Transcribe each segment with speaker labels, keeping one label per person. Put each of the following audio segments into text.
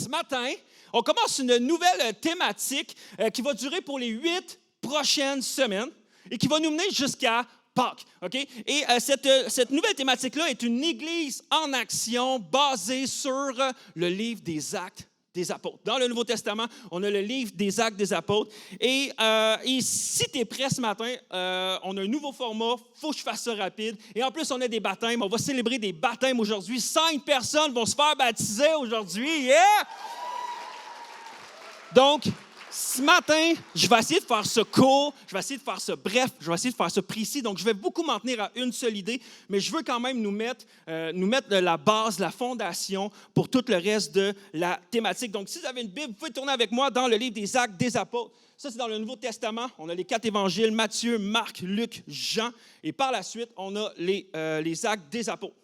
Speaker 1: ce matin, on commence une nouvelle thématique qui va durer pour les 8 prochaines semaines et qui va nous mener jusqu'à Pâques. Okay? Et cette nouvelle thématique-là est une église en action basée sur le livre des Actes des Apôtres. Dans le Nouveau Testament, on a le livre des Actes des Apôtres. Et si tu es prêt ce matin, on a un nouveau format. Il faut que je fasse ça rapide. Et en plus, on a des baptêmes. On va célébrer des baptêmes aujourd'hui. 5 personnes vont se faire baptiser aujourd'hui. Yeah! Donc, ce matin, je vais essayer de faire ce court, je vais essayer de faire ce bref, je vais essayer de faire ce précis. Donc, je vais beaucoup m'en tenir à une seule idée, mais je veux quand même nous mettre la base, la fondation pour tout le reste de la thématique. Donc, si vous avez une Bible, vous pouvez tourner avec moi dans le livre des Actes des Apôtres. Ça, c'est dans le Nouveau Testament. On a les 4 évangiles, Matthieu, Marc, Luc, Jean. Et par la suite, on a les Actes des Apôtres.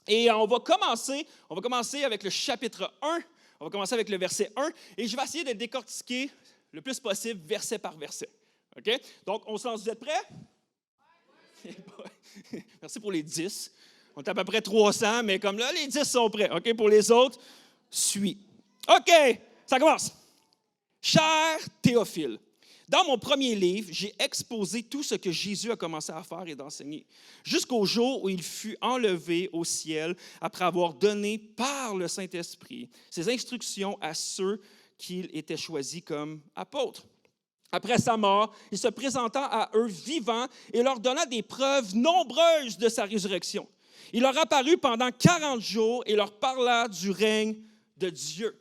Speaker 1: Et on va commencer avec le chapitre 1. On va commencer avec le verset 1 et je vais essayer de décortiquer le plus possible, verset par verset. OK? Donc, on se lance. Vous êtes prêts? Oui. Merci pour les 10. On est à peu près 300, mais comme là, les 10 sont prêts. OK? Pour les autres, suis. OK, ça commence. Cher Théophile, dans mon premier livre, j'ai exposé tout ce que Jésus a commencé à faire et d'enseigner, jusqu'au jour où il fut enlevé au ciel après avoir donné par le Saint-Esprit ses instructions à ceux qu'il était choisis comme apôtres. Après sa mort, il se présenta à eux vivants et leur donna des preuves nombreuses de sa résurrection. Il leur apparut pendant 40 jours et leur parla du règne de Dieu.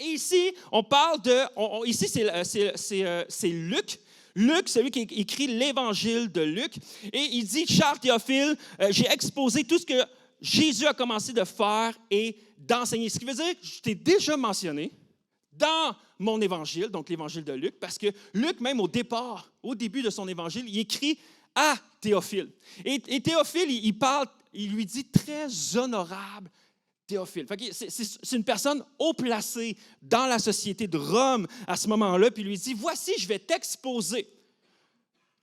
Speaker 1: Et ici, on parle de... ici, c'est Luc. Luc, c'est lui qui écrit l'Évangile de Luc. Et il dit, « Cher Théophile, j'ai exposé tout ce que Jésus a commencé de faire et d'enseigner. » Ce qui veut dire que je t'ai déjà mentionné dans mon Évangile, donc l'Évangile de Luc, parce que Luc, même au début de son Évangile, il écrit à Théophile. Et Théophile, il lui dit « Très honorable Théophile. » C'est une personne haut placée dans la société de Rome à ce moment-là, puis il lui dit, voici, je vais t'exposer.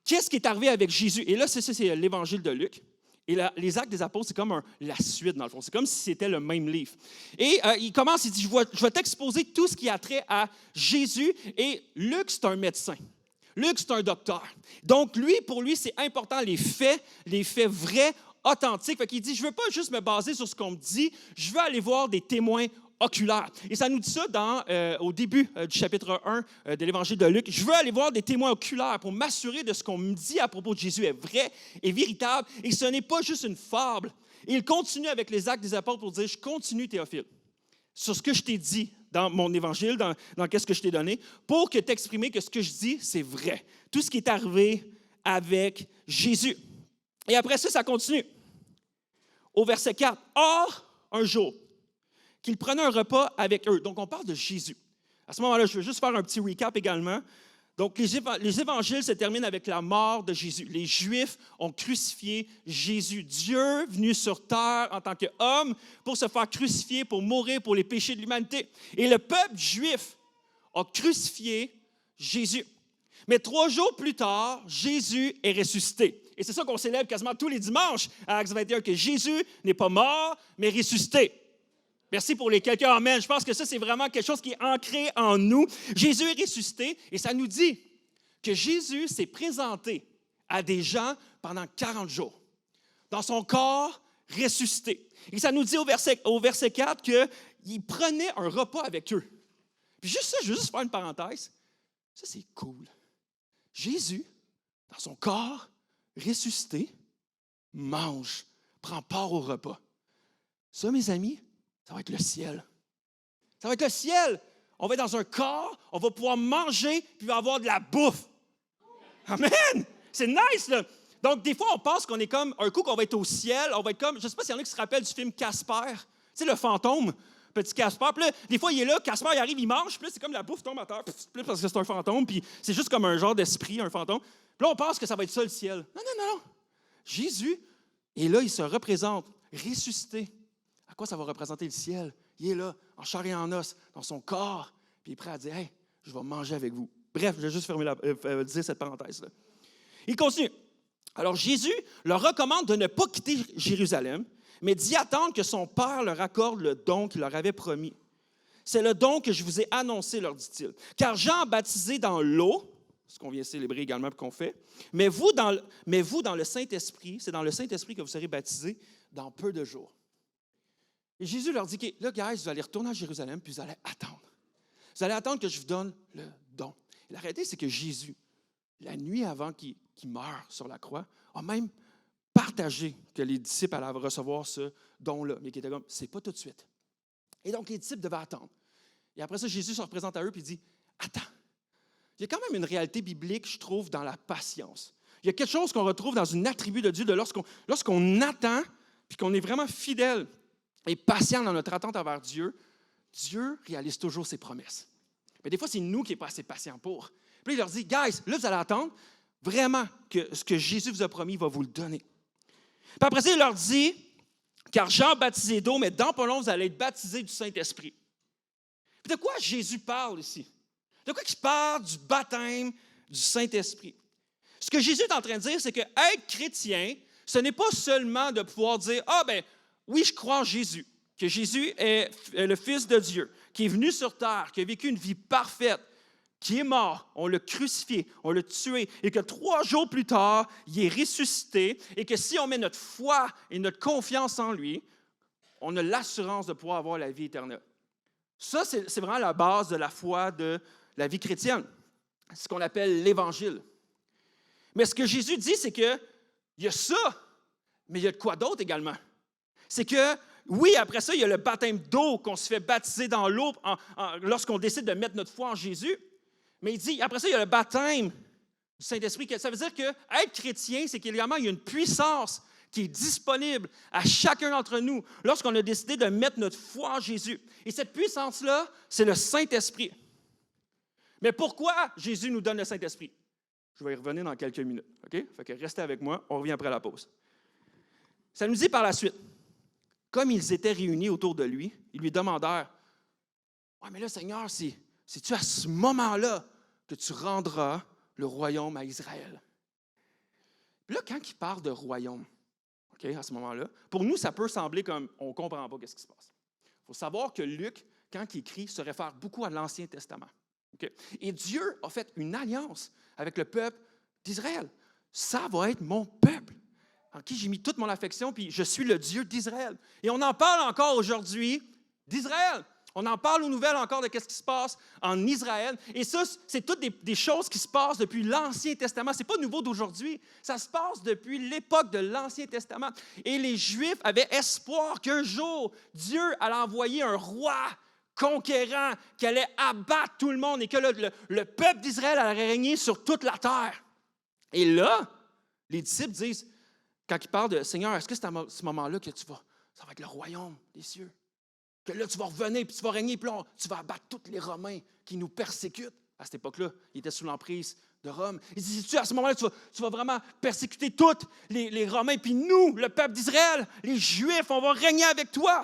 Speaker 1: Qu'est-ce qui est arrivé avec Jésus? Et là, c'est l'Évangile de Luc. Et les Actes des Apôtres, c'est comme la suite, dans le fond. C'est comme si c'était le même livre. Et il commence, il dit, je vais t'exposer tout ce qui a trait à Jésus. Et Luc, c'est un médecin. Luc, c'est un docteur. Donc, pour lui, c'est important, les faits vrais, authentique. Fait qu'il dit, je ne veux pas juste me baser sur ce qu'on me dit, je veux aller voir des témoins oculaires. Et ça nous dit ça au début du chapitre 1 de l'Évangile de Luc. Je veux aller voir des témoins oculaires pour m'assurer de ce qu'on me dit à propos de Jésus est vrai et véritable. Et ce n'est pas juste une fable. Et il continue avec les Actes des Apôtres pour dire, je continue, Théophile, sur ce que je t'ai dit dans mon Évangile, dans ce que je t'ai donné, pour que t'exprimer que ce que je dis, c'est vrai. Tout ce qui est arrivé avec Jésus. Et après ça continue. Au verset 4, « Or, un jour, qu'il prenait un repas avec eux. » Donc, on parle de Jésus. À ce moment-là, je veux juste faire un petit recap également. Donc, les évangiles se terminent avec la mort de Jésus. Les Juifs ont crucifié Jésus. Dieu venu sur terre en tant qu'homme pour se faire crucifier, pour mourir pour les péchés de l'humanité. Et le peuple juif a crucifié Jésus. Mais 3 jours plus tard, Jésus est ressuscité. Et c'est ça qu'on célèbre quasiment tous les dimanches à Actes 21, que Jésus n'est pas mort, mais ressuscité. Merci pour les quelques amen. Je pense que ça, c'est vraiment quelque chose qui est ancré en nous. Jésus est ressuscité et ça nous dit que Jésus s'est présenté à des gens pendant 40 jours, dans son corps ressuscité. Et ça nous dit au verset 4 qu'il prenait un repas avec eux. Puis juste ça, je veux juste faire une parenthèse. Ça, c'est cool. Jésus, dans son corps ressuscité, mange, prend part au repas. Ça, mes amis, ça va être le ciel. Ça va être le ciel. On va être dans un corps, on va pouvoir manger, puis il va y avoir de la bouffe. Amen! C'est nice, là. Donc, des fois, on pense qu'on est comme, un coup qu'on va être au ciel, on va être comme, je ne sais pas s'il y en a qui se rappellent du film Casper. Tu sais, le fantôme, petit Casper. Puis là, des fois, il est là, Casper, il arrive, il mange, puis là, c'est comme la bouffe tombe à terre, puis parce que c'est un fantôme, puis c'est juste comme un genre d'esprit, un fantôme. Puis là, on pense que ça va être ça, le ciel. Non. Jésus est là, il se représente, ressuscité. À quoi ça va représenter le ciel? Il est là, en chair et en os, dans son corps, puis il est prêt à dire, « Hey, je vais manger avec vous. » Bref, je vais juste dire cette parenthèse-là. Il continue. Alors, Jésus leur recommande de ne pas quitter Jérusalem, mais d'y attendre que son Père leur accorde le don qu'il leur avait promis. c'est le don que je vous ai annoncé, leur dit-il. Car Jean a baptisé dans l'eau, ce qu'on vient célébrer également et qu'on fait, mais vous, dans le Saint-Esprit, c'est dans le Saint-Esprit que vous serez baptisés dans peu de jours. Et Jésus leur dit, OK, là, guys, vous allez retourner à Jérusalem, puis vous allez attendre. Vous allez attendre que je vous donne le don. Et la réalité, c'est que Jésus, la nuit avant qu'il meure sur la croix, a même partagé que les disciples allaient recevoir ce don-là, mais qui était comme, c'est pas tout de suite. Et donc, les disciples devaient attendre. Et après ça, Jésus se représente à eux et dit, attends. Il y a quand même une réalité biblique, je trouve, dans la patience. Il y a quelque chose qu'on retrouve dans une attribut de Dieu, de lorsqu'on attend, puis qu'on est vraiment fidèle et patient dans notre attente envers Dieu, Dieu réalise toujours ses promesses. Mais des fois, c'est nous qui ne sommes pas assez patients pour. Puis il leur dit, guys, là, vous allez attendre vraiment que ce que Jésus vous a promis, il va vous le donner. Puis après ça, il leur dit, car Jean baptisé d'eau, mais dans pas long, vous allez être baptisés du Saint-Esprit. Puis de quoi Jésus parle ici? De quoi il parle du baptême du Saint-Esprit? Ce que Jésus est en train de dire, c'est que être chrétien, ce n'est pas seulement de pouvoir dire, ah ben oui, je crois en Jésus, que Jésus est le Fils de Dieu, qui est venu sur terre, qui a vécu une vie parfaite, qui est mort, on l'a crucifié, on l'a tué, et que 3 jours plus tard, il est ressuscité, et que si on met notre foi et notre confiance en lui, on a l'assurance de pouvoir avoir la vie éternelle. Ça, c'est vraiment la base de la foi de la vie chrétienne. C'est ce qu'on appelle l'Évangile. Mais ce que Jésus dit, c'est qu'il y a ça, mais il y a de quoi d'autre également. C'est que, oui, après ça, il y a le baptême d'eau qu'on se fait baptiser dans l'eau lorsqu'on décide de mettre notre foi en Jésus. Mais il dit, après ça, il y a le baptême du Saint-Esprit. Ça veut dire qu'être chrétien, c'est qu'également, il y a une puissance qui est disponible à chacun d'entre nous lorsqu'on a décidé de mettre notre foi en Jésus. Et cette puissance-là, c'est le Saint-Esprit. Mais pourquoi Jésus nous donne le Saint-Esprit? Je vais y revenir dans quelques minutes. OK? Fait que restez avec moi, on revient après la pause. Ça nous dit par la suite, comme ils étaient réunis autour de lui, ils lui demandèrent, « Ouais, mais là, Seigneur, c'est-tu à ce moment-là que tu rendras le royaume à Israël? » Puis là, quand il parle de royaume, OK, à ce moment-là, pour nous, ça peut sembler comme on ne comprend pas ce qui se passe. Il faut savoir que Luc, quand il écrit, se réfère beaucoup à l'Ancien Testament. Okay? Et Dieu a fait une alliance avec le peuple d'Israël. Ça va être mon peuple, en qui j'ai mis toute mon affection, puis je suis le Dieu d'Israël. Et on en parle encore aujourd'hui d'Israël. On en parle aux nouvelles encore de ce qui se passe en Israël. Et ça, c'est toutes des choses qui se passent depuis l'Ancien Testament. Ce n'est pas nouveau d'aujourd'hui. Ça se passe depuis l'époque de l'Ancien Testament. Et les Juifs avaient espoir qu'un jour, Dieu allait envoyer un roi conquérant qui allait abattre tout le monde et que le peuple d'Israël allait régner sur toute la terre. Et là, les disciples disent, quand ils parlent de « Seigneur, est-ce que c'est à ce moment-là que ça va être le royaume des cieux? » Que là, tu vas revenir, puis tu vas régner, puis là, tu vas abattre tous les Romains qui nous persécutent. À cette époque-là, ils étaient sous l'emprise de Rome. Ils disent, à ce moment-là, tu vas vraiment persécuter tous les Romains, puis nous, le peuple d'Israël, les Juifs, on va régner avec toi.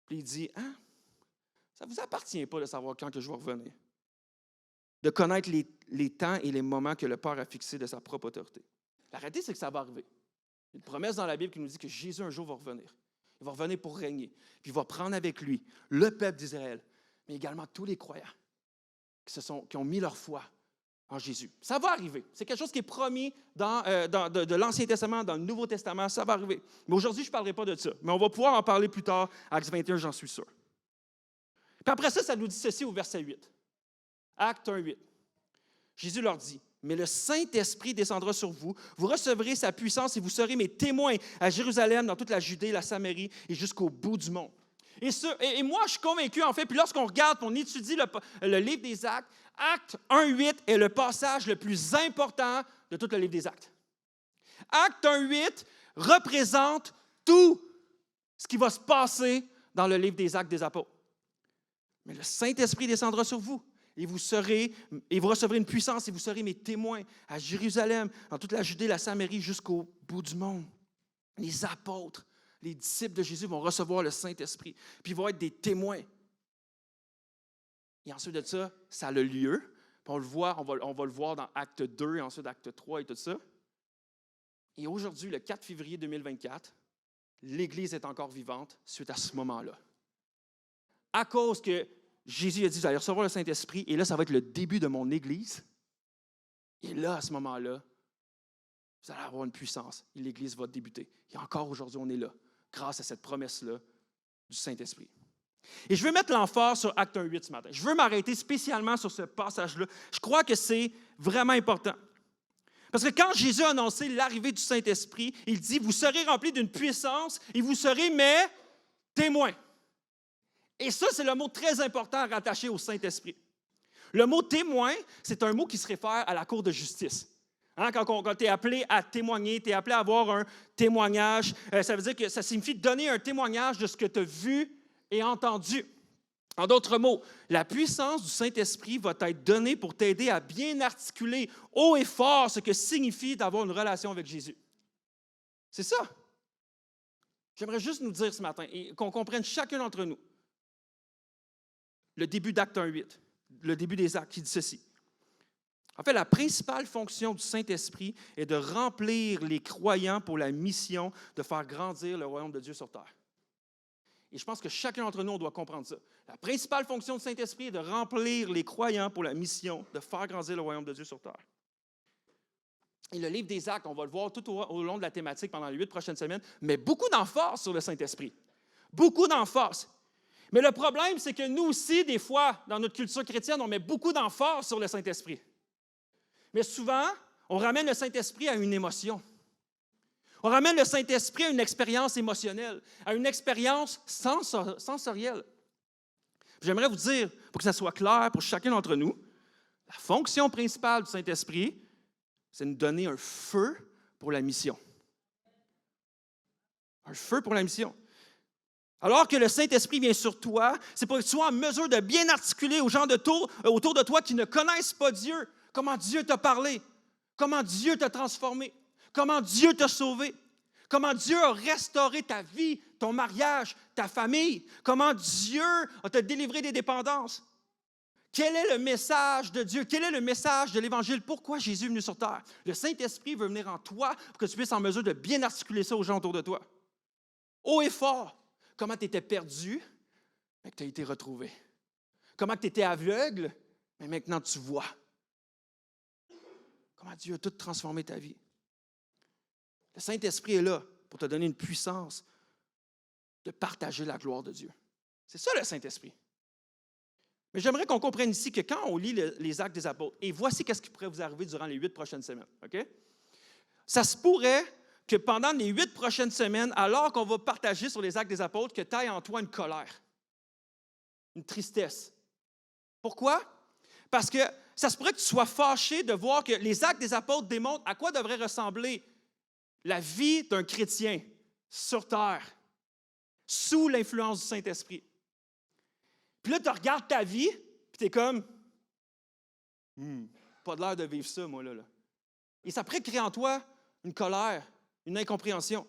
Speaker 1: Puis il dit, hein? Ça ne vous appartient pas de savoir quand que je vais revenir. De connaître les temps et les moments que le Père a fixés de sa propre autorité. La réalité, c'est que ça va arriver. Il y a une promesse dans la Bible qui nous dit que Jésus, un jour, va revenir. Il va revenir pour régner. Puis il va prendre avec lui le peuple d'Israël, mais également tous les croyants qui ont mis leur foi en Jésus. Ça va arriver. C'est quelque chose qui est promis de l'Ancien Testament, dans le Nouveau Testament. Ça va arriver. Mais aujourd'hui, je ne parlerai pas de ça. Mais on va pouvoir en parler plus tard. Actes 21, j'en suis sûr. Puis après ça nous dit ceci au verset 8. Actes 1, 8. Jésus leur dit, « Mais le Saint-Esprit descendra sur vous, vous recevrez sa puissance et vous serez mes témoins à Jérusalem, dans toute la Judée, la Samarie et jusqu'au bout du monde. » Et moi, je suis convaincu, en fait, puis lorsqu'on regarde, on étudie le livre des Actes, Acte 1, 8 est le passage le plus important de tout le livre des Actes. Acte 1, 8 représente tout ce qui va se passer dans le livre des Actes des Apôtres. « Mais le Saint-Esprit descendra sur vous. Et vous recevrez une puissance et vous serez mes témoins à Jérusalem, dans toute la Judée, la Samarie, jusqu'au bout du monde. » Les apôtres, les disciples de Jésus vont recevoir le Saint-Esprit, puis ils vont être des témoins. Et ensuite de ça, ça a le lieu. Puis on va le voir dans Acte 2 et ensuite Acte 3 et tout ça. Et aujourd'hui, le 4 février 2024, l'Église est encore vivante suite à ce moment-là. à cause que Jésus a dit, vous allez recevoir le Saint-Esprit, et là, ça va être le début de mon Église. Et là, à ce moment-là, vous allez avoir une puissance et l'Église va débuter. Et encore aujourd'hui, on est là, grâce à cette promesse-là du Saint-Esprit. Et je veux mettre l'emphase sur Acte 1:8 ce matin. Je veux m'arrêter spécialement sur ce passage-là. Je crois que c'est vraiment important. Parce que quand Jésus a annoncé l'arrivée du Saint-Esprit, il dit, vous serez remplis d'une puissance et vous serez mes témoins. Et ça, c'est le mot très important rattaché au Saint-Esprit. Le mot témoin, c'est un mot qui se réfère à la cour de justice. Hein, quand tu es appelé à témoigner, tu es appelé à avoir un témoignage, ça veut dire que ça signifie donner un témoignage de ce que tu as vu et entendu. En d'autres mots, la puissance du Saint-Esprit va t'être donnée pour t'aider à bien articuler haut et fort ce que signifie d'avoir une relation avec Jésus. C'est ça. J'aimerais juste nous dire ce matin et qu'on comprenne chacun d'entre nous le début d'Acte 1:8, le début des Actes qui dit ceci. En fait, la principale fonction du Saint-Esprit est de remplir les croyants pour la mission de faire grandir le royaume de Dieu sur terre. Et je pense que chacun d'entre nous, on doit comprendre ça. La principale fonction du Saint-Esprit est de remplir les croyants pour la mission de faire grandir le royaume de Dieu sur terre. Et le livre des Actes, on va le voir tout au long de la thématique pendant les 8 prochaines semaines, met beaucoup d'emphase sur le Saint-Esprit. Beaucoup d'emphase. Mais le problème, c'est que nous aussi, des fois, dans notre culture chrétienne, on met beaucoup d'emphase sur le Saint-Esprit. Mais souvent, on ramène le Saint-Esprit à une émotion. On ramène le Saint-Esprit à une expérience émotionnelle, à une expérience sensorielle. J'aimerais vous dire, pour que ça soit clair pour chacun d'entre nous, la fonction principale du Saint-Esprit, c'est de nous donner un feu pour la mission. Un feu pour la mission. Alors que le Saint-Esprit vient sur toi, c'est pour que tu sois en mesure de bien articuler aux gens autour de toi qui ne connaissent pas Dieu, comment Dieu t'a parlé, comment Dieu t'a transformé, comment Dieu t'a sauvé, comment Dieu a restauré ta vie, ton mariage, ta famille, comment Dieu t'a délivré des dépendances. Quel est le message de Dieu? Quel est le message de l'Évangile? Pourquoi Jésus est venu sur terre? Le Saint-Esprit veut venir en toi pour que tu puisses en mesure de bien articuler ça aux gens autour de toi. Haut et fort. Comment tu étais perdu, mais que tu as été retrouvé. Comment tu étais aveugle, mais maintenant tu vois. Comment Dieu a tout transformé ta vie. Le Saint-Esprit est là pour te donner une puissance de partager la gloire de Dieu. C'est ça le Saint-Esprit. Mais j'aimerais qu'on comprenne ici que quand on lit les Actes des Apôtres, et voici ce qui pourrait vous arriver durant les 8 prochaines semaines, OK? Ça se pourrait que pendant les 8 prochaines semaines, alors qu'on va partager sur les Actes des Apôtres, que tu aies en toi une colère, une tristesse. Pourquoi? Parce que ça se pourrait que tu sois fâché de voir que les Actes des Apôtres démontrent à quoi devrait ressembler la vie d'un chrétien sur terre, sous l'influence du Saint-Esprit. Puis là, tu regardes ta vie, puis tu es comme, pas de l'air de vivre ça, moi, là. Et ça pourrait créer en toi une colère, une incompréhension.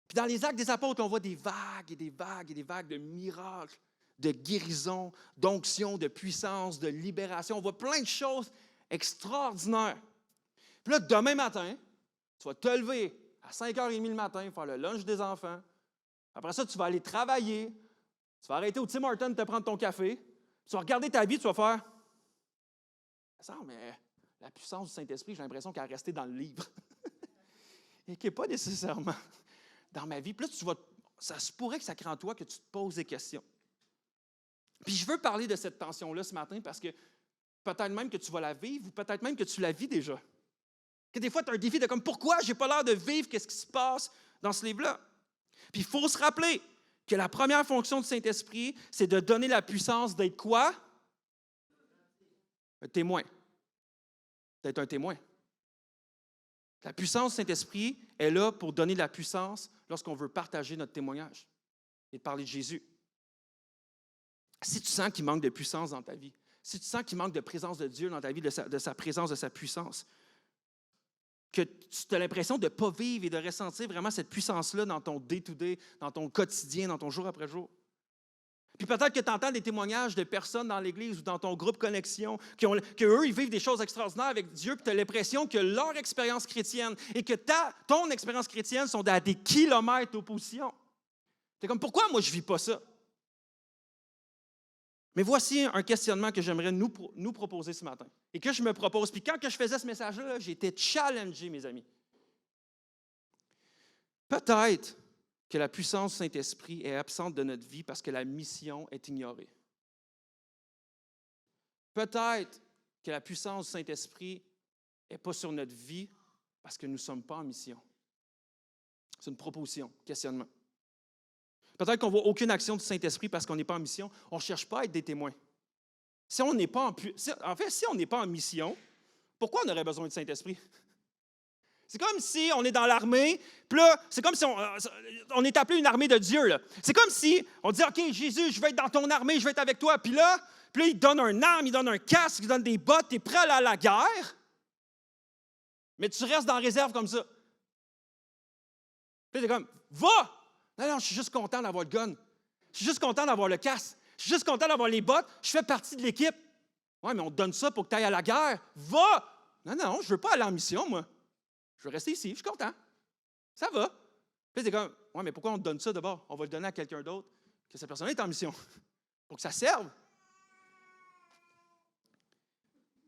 Speaker 1: Puis dans les Actes des Apôtres, on voit des vagues et des vagues et des vagues de miracles, de guérison, d'onction, de puissance, de libération. On voit plein de choses extraordinaires. Puis là, demain matin, tu vas te lever à 5h30 le matin, faire le lunch des enfants. Après ça, tu vas aller travailler. Tu vas arrêter au Tim Hortons de te prendre ton café. Tu vas regarder ta vie, tu vas faire « Ça semble, mais la puissance du Saint-Esprit, j'ai l'impression qu'elle est restée dans le livre. » Et qui n'est pas nécessairement dans ma vie. Puis là, ça se pourrait que ça crée en toi que tu te poses des questions. Puis je veux parler de cette tension-là ce matin parce que peut-être même que tu vas la vivre ou peut-être même que tu la vis déjà. Que des fois, tu as un défi de comme pourquoi je n'ai pas l'air de vivre qu'est-ce qui se passe dans ce livre-là. Puis il faut se rappeler que la première fonction du Saint-Esprit, c'est de donner la puissance d'être quoi? Un témoin. D'être un témoin. La puissance du Saint-Esprit est là pour donner de la puissance lorsqu'on veut partager notre témoignage et de parler de Jésus. Si tu sens qu'il manque de puissance dans ta vie, si tu sens qu'il manque de présence de Dieu dans ta vie, de sa présence, de sa puissance, que tu as l'impression de ne pas vivre et de ressentir vraiment cette puissance-là dans ton day-to-day, dans ton quotidien, dans ton jour après jour. Puis peut-être que tu entends des témoignages de personnes dans l'Église ou dans ton groupe Connexion, qu'eux, ils vivent des choses extraordinaires avec Dieu, puis tu as l'impression que leur expérience chrétienne et que ton expérience chrétienne sont à des kilomètres d'opposition. Tu es comme, pourquoi moi je ne vis pas ça? Mais voici un questionnement que j'aimerais nous proposer ce matin et que je me propose. Puis quand que je faisais ce message-là, j'ai été challengé, mes amis. Peut-être que la puissance du Saint-Esprit est absente de notre vie parce que la mission est ignorée. Peut-être que la puissance du Saint-Esprit n'est pas sur notre vie parce que nous ne sommes pas en mission. C'est une proposition, questionnement. Peut-être qu'on ne voit aucune action du Saint-Esprit parce qu'on n'est pas en mission. On ne cherche pas à être des témoins. Si on n'est pas si on n'est pas en mission, pourquoi on aurait besoin du Saint-Esprit? C'est comme si on est dans l'armée, puis là, c'est comme si on est appelé une armée de Dieu. Là. C'est comme si on dit, OK, Jésus, je vais être dans ton armée, je vais être avec toi. Puis là, il donne un arme, il donne un casque, il donne des bottes, tu es prêt à aller à la guerre, mais tu restes dans la réserve comme ça. Puis tu es comme, va! Non, je suis juste content d'avoir le gun. Je suis juste content d'avoir le casque. Je suis juste content d'avoir les bottes. Je fais partie de l'équipe. Oui, mais on te donne ça pour que tu ailles à la guerre. Va! Non, je ne veux pas aller en mission, moi. Je veux rester ici, je suis content. Ça va. Puis c'est comme, oui, mais pourquoi on te donne ça d'abord? On va le donner à quelqu'un d'autre, que cette personne est en mission, pour que ça serve.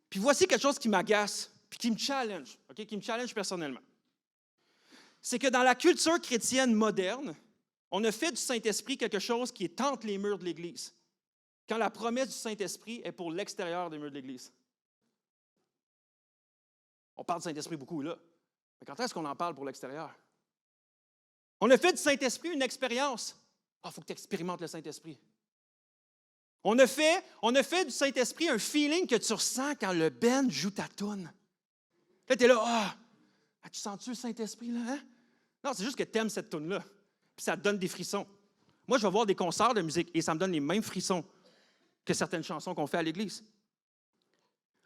Speaker 1: Puis voici quelque chose qui m'agace, puis qui me challenge, okay? Qui me challenge personnellement. C'est que dans la culture chrétienne moderne, on a fait du Saint-Esprit quelque chose qui est entre les murs de l'Église, quand la promesse du Saint-Esprit est pour l'extérieur des murs de l'Église. On parle du Saint-Esprit beaucoup là. Mais quand est-ce qu'on en parle pour l'extérieur? On a fait du Saint-Esprit une expérience. Il faut que tu expérimentes le Saint-Esprit. On a fait du Saint-Esprit un feeling que tu ressens quand le band joue ta toune. Là, tu es là, tu sens-tu le Saint-Esprit, là? Hein? Non, c'est juste que tu aimes cette toune-là. Puis ça te donne des frissons. Moi, je vais voir des concerts de musique et ça me donne les mêmes frissons que certaines chansons qu'on fait à l'Église.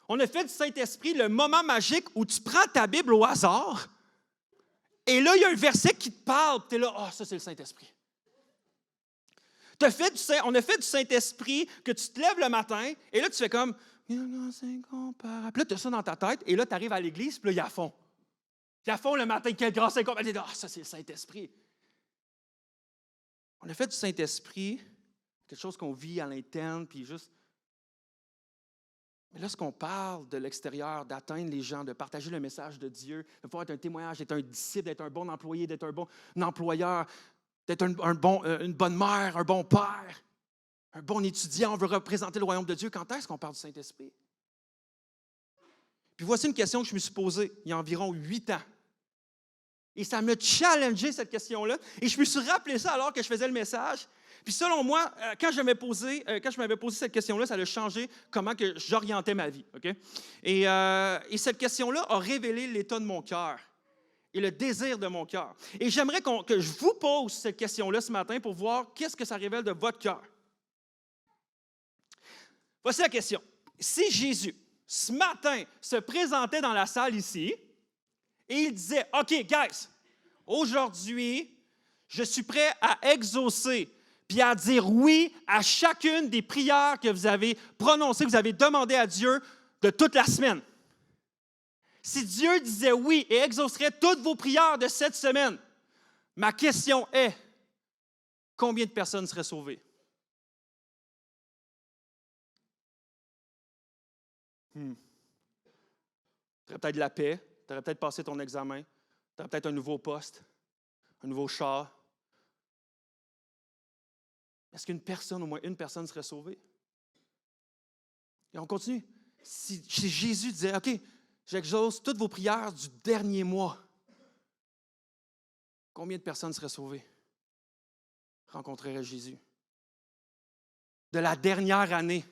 Speaker 1: On a fait du Saint-Esprit le moment magique où tu prends ta Bible au hasard et là, il y a un verset qui te parle. Tu es là, ça, c'est le Saint-Esprit. On a fait du Saint-Esprit que tu te lèves le matin et là, tu fais comme, il y en a c'est incomparable. Puis là, tu as ça dans ta tête et là, tu arrives à l'Église puis là, il y a fond. Il y a fond le matin, quelle grâce incomparable. Ça, c'est le Saint-Esprit. On a fait du Saint-Esprit quelque chose qu'on vit à l'interne puis juste. Mais lorsqu'on parle de l'extérieur, d'atteindre les gens, de partager le message de Dieu, de pouvoir être un témoignage, d'être un disciple, d'être un bon employé, d'être un bon employeur, d'être une bonne mère, un bon père, un bon étudiant, on veut représenter le royaume de Dieu. Quand est-ce qu'on parle du Saint-Esprit? Puis voici une question que je me suis posée il y a environ 8 ans. Et ça m'a challengé cette question-là. Et je me suis rappelé ça alors que je faisais le message. Puis selon moi, quand je m'avais posé cette question-là, ça a changé comment que j'orientais ma vie. Okay? Et cette question-là a révélé l'état de mon cœur et le désir de mon cœur. Et j'aimerais que je vous pose cette question-là ce matin pour voir qu'est-ce que ça révèle de votre cœur. Voici la question. Si Jésus, ce matin, se présentait dans la salle ici et il disait, « OK, guys, aujourd'hui, je suis prêt à exaucer puis à dire oui à chacune des prières que vous avez prononcées, que vous avez demandées à Dieu de toute la semaine. » Si Dieu disait oui et exaucerait toutes vos prières de cette semaine, ma question est, combien de personnes seraient sauvées? Tu aurais peut-être de la paix, tu aurais peut-être passé ton examen, tu aurais peut-être un nouveau poste, un nouveau char. Est-ce qu'une personne, au moins une personne, serait sauvée? Et on continue. Si Jésus disait, OK, j'exauce toutes vos prières du dernier mois, combien de personnes seraient sauvées? Rencontreraient Jésus. De la dernière année,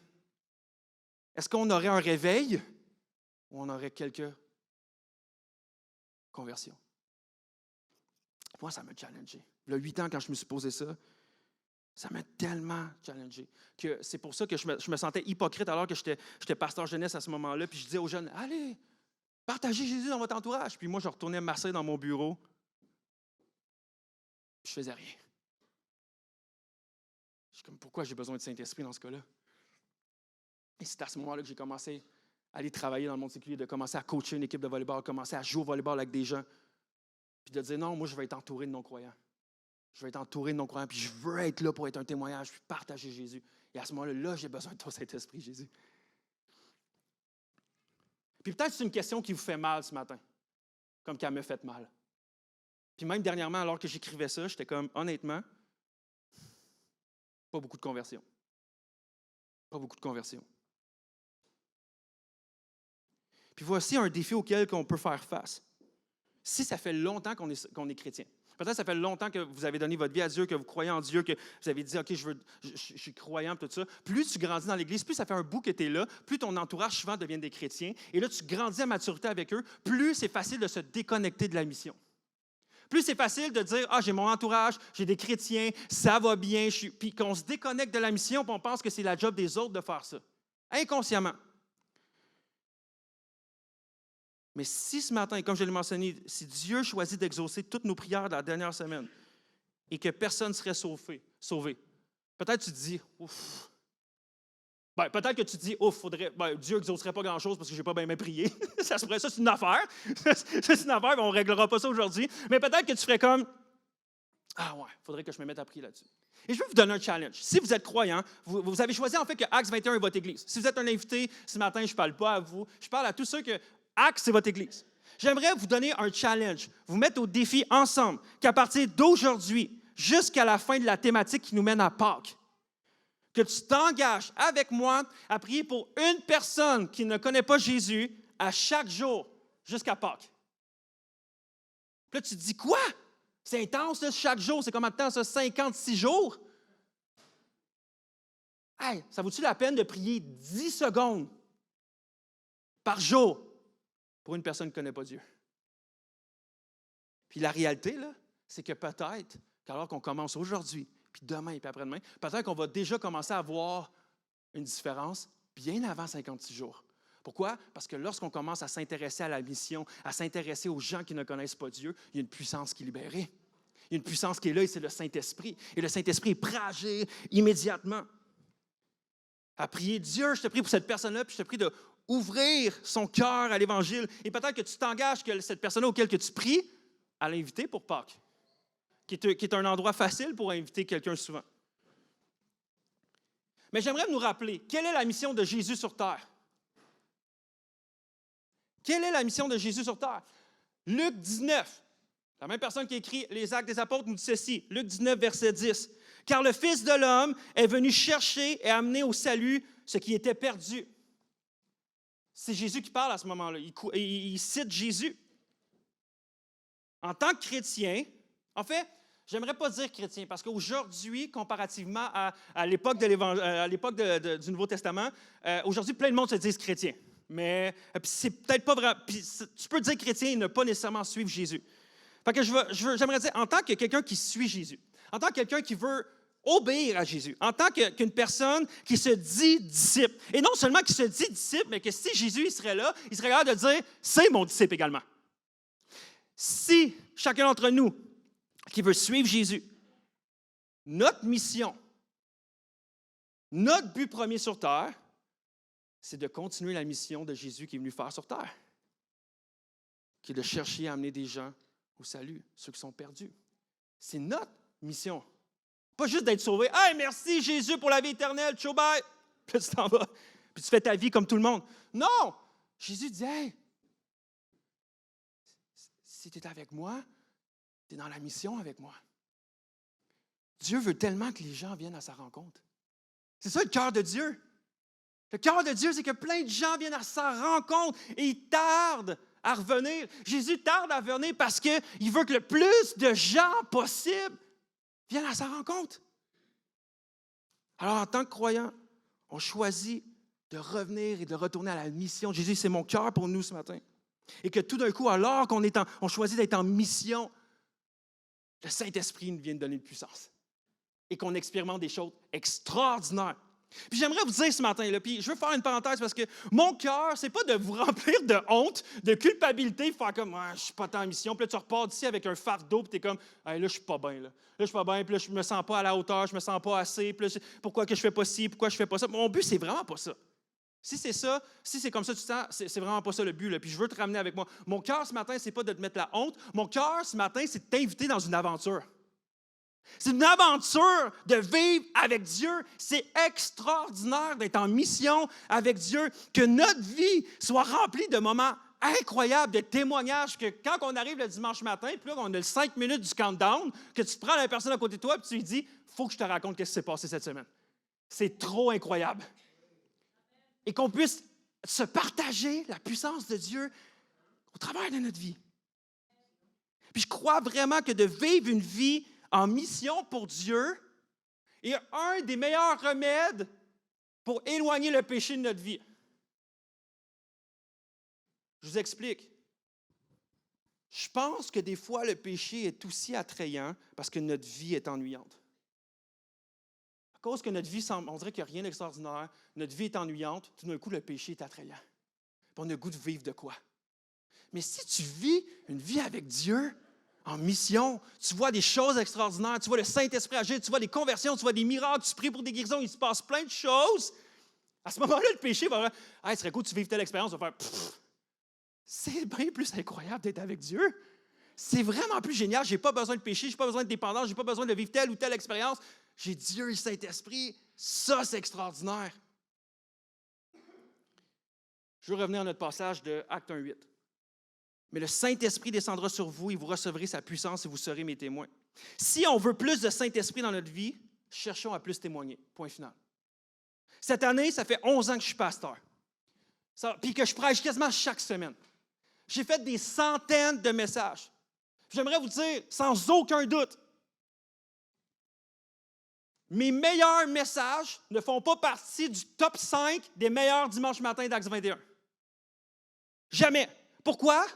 Speaker 1: est-ce qu'on aurait un réveil ou on aurait quelques conversions? Moi, ça m'a challengé. Il y a 8 ans, quand je me suis posé ça, ça m'a tellement challengé que c'est pour ça que je me sentais hypocrite alors que j'étais pasteur jeunesse à ce moment-là. Puis je disais aux jeunes, allez, partagez Jésus dans votre entourage. Puis moi, je retournais masser dans mon bureau. Puis je faisais rien. Je suis comme, pourquoi j'ai besoin de Saint-Esprit dans ce cas-là? Et c'est à ce moment-là que j'ai commencé à aller travailler dans le monde séculier, de commencer à coacher une équipe de volleyball, commencer à jouer au volleyball avec des gens. Puis de dire, non, moi, je vais être entouré de non-croyants. Je vais être entouré de non-croyants, puis je veux être là pour être un témoignage, puis partager Jésus. Et à ce moment-là, j'ai besoin de ton Saint-Esprit, Jésus. Puis peut-être que c'est une question qui vous fait mal ce matin, comme qu'elle me fait mal. Puis même dernièrement, alors que j'écrivais ça, j'étais comme, honnêtement, pas beaucoup de conversion. Pas beaucoup de conversion. Puis voici un défi auquel on peut faire face. Si ça fait longtemps qu'on est chrétien, peut-être que ça fait longtemps que vous avez donné votre vie à Dieu, que vous croyez en Dieu, que vous avez dit, OK, je suis croyant, tout ça. Plus tu grandis dans l'Église, plus ça fait un bout que tu es là, plus ton entourage souvent devient des chrétiens. Et là, tu grandis à maturité avec eux, plus c'est facile de se déconnecter de la mission. Plus c'est facile de dire, j'ai mon entourage, j'ai des chrétiens, ça va bien, puis qu'on se déconnecte de la mission, puis on pense que c'est la job des autres de faire ça. Inconsciemment. Mais si ce matin, comme je l'ai mentionné, si Dieu choisit d'exaucer toutes nos prières de la dernière semaine et que personne ne serait sauvé, peut-être tu te dis, ouf. Peut-être que tu te dis, ouf, Dieu n'exaucerait pas grand-chose parce que je n'ai pas bien prié. Ça, c'est une affaire. C'est une affaire, mais on ne réglera pas ça aujourd'hui. Mais peut-être que tu ferais comme, il faudrait que je me mette à prier là-dessus. Et je veux vous donner un challenge. Si vous êtes croyant, vous avez choisi en fait que Acts 21 est votre Église. Si vous êtes un invité, ce matin, je ne parle pas à vous, je parle à tous ceux que Acts, c'est votre Église. J'aimerais vous donner un challenge, vous mettre au défi ensemble, qu'à partir d'aujourd'hui, jusqu'à la fin de la thématique qui nous mène à Pâques, que tu t'engages avec moi à prier pour une personne qui ne connaît pas Jésus à chaque jour jusqu'à Pâques. Puis là, tu te dis, quoi? C'est intense, là, chaque jour. C'est combien de temps, ça? 56 jours? Hey, ça vaut-tu la peine de prier 10 secondes par jour pour une personne qui ne connaît pas Dieu? Puis la réalité, là, c'est que peut-être qu'alors qu'on commence aujourd'hui, puis demain et puis après-demain, peut-être qu'on va déjà commencer à voir une différence bien avant 56 jours. Pourquoi? Parce que lorsqu'on commence à s'intéresser à la mission, à s'intéresser aux gens qui ne connaissent pas Dieu, il y a une puissance qui est libérée. Il y a une puissance qui est là et c'est le Saint-Esprit. Et le Saint-Esprit est prêt à agir immédiatement. À prier, Dieu, je te prie pour cette personne-là, puis je te prie d'ouvrir son cœur à l'Évangile. Et peut-être que tu t'engages que cette personne auquel que tu pries, à l'inviter pour Pâques, qui est un endroit facile pour inviter quelqu'un souvent. Mais j'aimerais nous rappeler, quelle est la mission de Jésus sur terre? Quelle est la mission de Jésus sur terre? Luc 19, la même personne qui écrit les Actes des Apôtres nous dit ceci, Luc 19, verset 10. « Car le Fils de l'homme est venu chercher et amener au salut ce qui était perdu. » C'est Jésus qui parle à ce moment-là. Il cite Jésus. En tant que chrétien, en fait, j'aimerais pas dire chrétien, parce qu'aujourd'hui, comparativement à l'époque du Nouveau Testament, aujourd'hui, plein de monde se disent chrétien. Mais c'est peut-être pas vrai. Puis, tu peux dire chrétien et ne pas nécessairement suivre Jésus. Fait que j'aimerais dire, en tant que quelqu'un qui suit Jésus, en tant que quelqu'un qui veut obéir à Jésus, en tant qu'une personne qui se dit disciple, et non seulement qui se dit disciple, mais que si Jésus il serait là, il serait capable de dire, c'est mon disciple également. Si chacun d'entre nous qui veut suivre Jésus, notre mission, notre but premier sur terre, c'est de continuer la mission de Jésus qui est venu faire sur terre, qui est de chercher à amener des gens au salut, ceux qui sont perdus. C'est notre mission. Pas juste d'être sauvé. « Hey, merci Jésus pour la vie éternelle, ciao, bye! » Puis tu t'en vas, puis tu fais ta vie comme tout le monde. Non! Jésus dit « Hey, si tu es avec moi, tu es dans la mission avec moi. » Dieu veut tellement que les gens viennent à sa rencontre. C'est ça le cœur de Dieu. Le cœur de Dieu, c'est que plein de gens viennent à sa rencontre et ils tardent à revenir. Jésus tarde à venir parce qu'il veut que le plus de gens possible viennent à sa rencontre. Alors, en tant que croyant, on choisit de revenir et de retourner à la mission. Jésus, c'est mon cœur pour nous ce matin. Et que tout d'un coup, alors qu'on choisit d'être en mission, le Saint-Esprit nous vient de donner une puissance. Et qu'on expérimente des choses extraordinaires. Puis j'aimerais vous dire ce matin, là, puis je veux faire une parenthèse parce que mon cœur, c'est pas de vous remplir de honte, de culpabilité, faire comme « je suis pas en mission », puis là tu repars d'ici avec un fardeau, puis tu es comme « là je suis pas bien, là je suis pas bien, puis là je me sens pas à la hauteur, je me sens pas assez, puis là, pourquoi que je fais pas ci, pourquoi je fais pas ça ». Mon but, c'est vraiment pas ça. Si c'est ça, si c'est comme ça, tu te sens, c'est vraiment pas ça le but, là, puis je veux te ramener avec moi. Mon cœur ce matin, c'est pas de te mettre la honte, mon cœur ce matin, c'est de t'inviter dans une aventure. C'est une aventure de vivre avec Dieu. C'est extraordinaire d'être en mission avec Dieu, que notre vie soit remplie de moments incroyables, de témoignages, que quand on arrive le dimanche matin, puis là, on a le 5 minutes du countdown, que tu prends la personne à côté de toi et tu lui dis, il faut que je te raconte ce qui s'est passé cette semaine. C'est trop incroyable. Et qu'on puisse se partager la puissance de Dieu au travers de notre vie. Puis je crois vraiment que de vivre une vie en mission pour Dieu est un des meilleurs remèdes pour éloigner le péché de notre vie. Je vous explique. Je pense que des fois, le péché est aussi attrayant parce que notre vie est ennuyante. À cause que notre vie semble, on dirait qu'il n'y a rien d'extraordinaire, notre vie est ennuyante, tout d'un coup, le péché est attrayant. Puis on a le goût de vivre de quoi? Mais si tu vis une vie avec Dieu, en mission, tu vois des choses extraordinaires, tu vois le Saint-Esprit agir, tu vois des conversions, tu vois des miracles, tu pries pour des guérisons, il se passe plein de choses. À ce moment-là, le péché va dire « Hey, ce serait cool que tu vives telle expérience. » On va faire « C'est bien plus incroyable d'être avec Dieu. C'est vraiment plus génial. Je n'ai pas besoin de péché, je n'ai pas besoin de dépendance, je n'ai pas besoin de vivre telle ou telle expérience. J'ai Dieu et le Saint-Esprit. Ça, c'est extraordinaire. » Je veux revenir à notre passage de Actes 1:8. Mais le Saint-Esprit descendra sur vous et vous recevrez sa puissance et vous serez mes témoins. Si on veut plus de Saint-Esprit dans notre vie, cherchons à plus témoigner. Point final. Cette année, ça fait 11 ans que je suis pasteur. Puis que je prêche quasiment chaque semaine. J'ai fait des centaines de messages. J'aimerais vous dire, sans aucun doute, mes meilleurs messages ne font pas partie du top 5 des meilleurs dimanches matin d'Actes 21. Jamais. Pourquoi?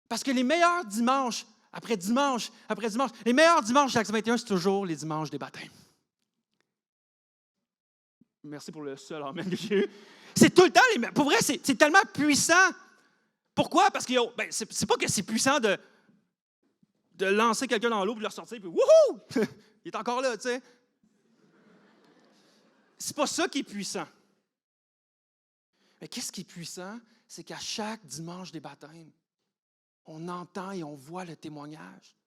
Speaker 1: Parce que les meilleurs dimanches, après dimanche, les meilleurs dimanches d'Actes 21, c'est toujours les dimanches des baptêmes. Merci pour le seul amen que j'ai eu. C'est tout le temps, pour vrai, c'est tellement puissant. Pourquoi? Parce que c'est pas que c'est puissant de lancer quelqu'un dans l'eau et de le ressortir, puis wouhou! Il est encore là, tu sais. C'est pas ça qui est puissant. Mais qu'est-ce qui est puissant? C'est qu'à chaque dimanche des baptêmes, on entend et on voit le témoignage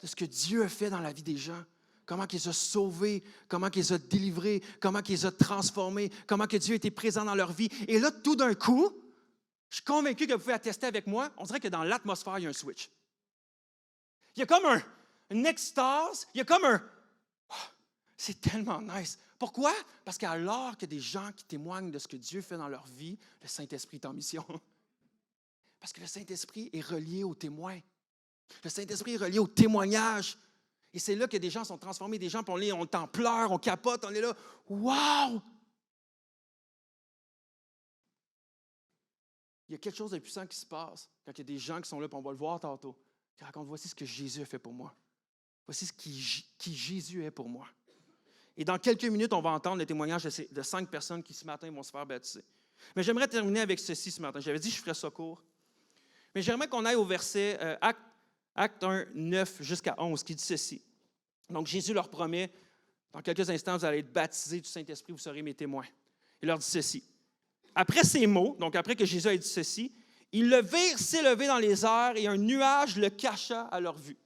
Speaker 1: de ce que Dieu a fait dans la vie des gens. Comment il les a sauvés, comment il les a délivrés, comment il les a transformés, comment que Dieu a été présent dans leur vie. Et là, tout d'un coup, je suis convaincu que vous pouvez attester avec moi, on dirait que dans l'atmosphère, il y a un switch. Il y a comme une extase, il y a comme un... Oh, c'est tellement nice. Pourquoi? Parce qu'alors qu'il y a des gens qui témoignent de ce que Dieu fait dans leur vie, le Saint-Esprit est en mission. Parce que le Saint-Esprit est relié aux témoins. Le Saint-Esprit est relié au témoignage. Et c'est là que des gens sont transformés, des gens, puis on t'en pleure, on capote, on est là. Wow! Il y a quelque chose de puissant qui se passe quand il y a des gens qui sont là, puis on va le voir tantôt, qui racontent, voici ce que Jésus a fait pour moi. Voici ce qui Jésus est pour moi. Et dans quelques minutes, on va entendre le témoignage de 5 personnes qui, ce matin, vont se faire baptiser. Mais j'aimerais terminer avec ceci ce matin. J'avais dit que je ferais ça court. Mais j'aimerais qu'on aille au verset Acte 1, 9 jusqu'à 11, qui dit ceci. Donc, Jésus leur promet, dans quelques instants, vous allez être baptisés du Saint-Esprit, vous serez mes témoins. Il leur dit ceci. Après ces mots, donc après que Jésus a dit ceci, ils le virent s'élever dans les airs et un nuage le cacha à leur vue.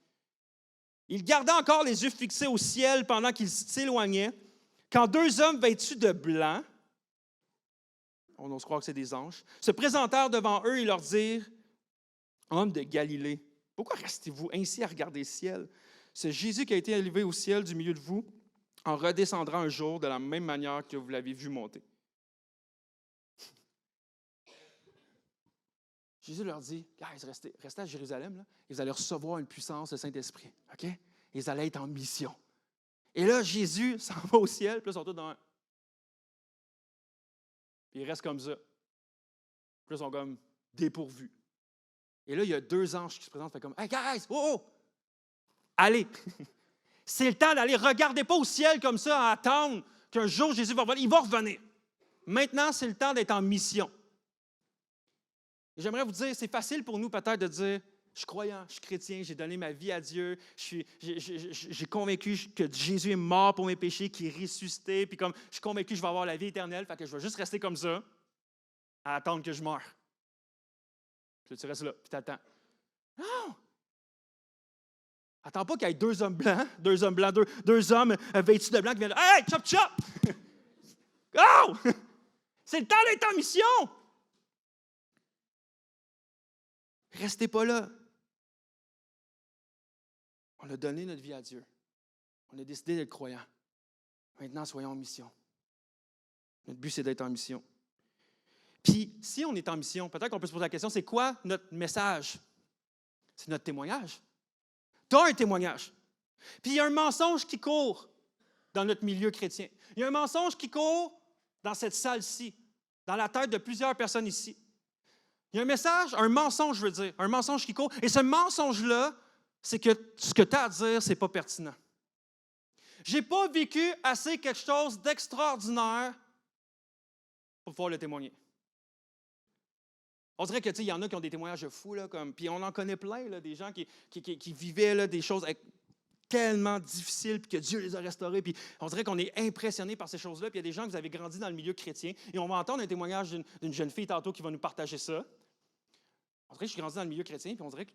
Speaker 1: Ils gardaient encore les yeux fixés au ciel pendant qu'ils s'éloignaient, quand 2 hommes vêtus de blanc, on ose croire que c'est des anges, se présentèrent devant eux et leur dirent, « Hommes de Galilée, pourquoi restez-vous ainsi à regarder le ciel? C'est Jésus qui a été élevé au ciel du milieu de vous, en redescendra un jour de la même manière que vous l'avez vu monter. » Jésus leur dit, « Guys, restez à Jérusalem, là, et vous allez recevoir une puissance du Saint-Esprit. OK? Et vous allez être en mission. » Et là, Jésus s'en va au ciel, puis là, ils sont tous dans un... Puis ils restent comme ça. Puis là, ils sont comme dépourvus. Et là, il y a 2 anges qui se présentent, fait comme, « Hey, guys, oh! Allez! C'est le temps d'aller. Regardez pas au ciel comme ça, à attendre qu'un jour Jésus va revenir. Il va revenir. Maintenant, c'est le temps d'être en mission. » Et j'aimerais vous dire, c'est facile pour nous peut-être de dire, je suis croyant, je suis chrétien, j'ai donné ma vie à Dieu, j'ai convaincu que Jésus est mort pour mes péchés, qu'il est ressuscité, puis comme je suis convaincu que je vais avoir la vie éternelle, fait que je vais juste rester comme ça, à attendre que je meure. Puis tu restes là, puis tu attends. Non! Attends pas qu'il y ait deux hommes blancs, deux hommes vêtus de blanc qui viennent « Hey, chop, chop! » Oh! C'est le temps d'être en mission! Restez pas là. On a donné notre vie à Dieu. On a décidé d'être croyants. Maintenant, soyons en mission. Notre but, c'est d'être en mission. Puis, si on est en mission, peut-être qu'on peut se poser la question, c'est quoi notre message? C'est notre témoignage. Tu as un témoignage. Puis, il y a un mensonge qui court dans notre milieu chrétien. Il y a un mensonge qui court dans cette salle-ci, dans la tête de plusieurs personnes ici. Il y a un message, un mensonge, je veux dire, un mensonge qui court. Et ce mensonge-là, c'est que ce que tu as à dire, ce n'est pas pertinent. Je n'ai pas vécu assez quelque chose d'extraordinaire pour pouvoir le témoigner. On dirait que, il y en a qui ont des témoignages de fous, là, puis on en connaît plein, là, des gens qui vivaient là, des choses tellement difficiles, puis que Dieu les a restaurés, puis on dirait qu'on est impressionné par ces choses-là, puis il y a des gens que vous avez grandi dans le milieu chrétien, et on va entendre un témoignage d'une jeune fille tantôt qui va nous partager ça. On dirait que je suis grandi dans le milieu chrétien, puis on dirait que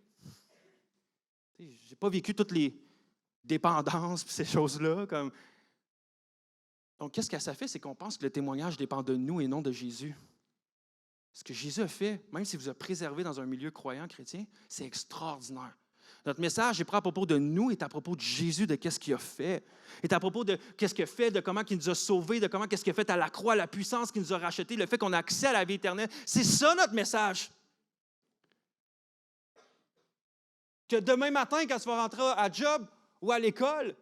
Speaker 1: j'ai pas vécu toutes les dépendances, puis ces choses-là, comme... Donc, qu'est-ce que ça fait? C'est qu'on pense que le témoignage dépend de nous et non de Jésus. Ce que Jésus a fait, même s'il vous a préservé dans un milieu croyant chrétien, c'est extraordinaire. Notre message n'est pas à propos de nous, est à propos de Jésus, de qu'est-ce qu'il a fait. Est à propos de qu'est-ce qu'il a fait, de comment il nous a sauvés, de comment qu'est-ce qu'il a fait à la croix, la puissance qu'il nous a racheté, le fait qu'on a accès à la vie éternelle. C'est ça notre message. Que demain matin, quand tu vas rentrer à job ou à l'école,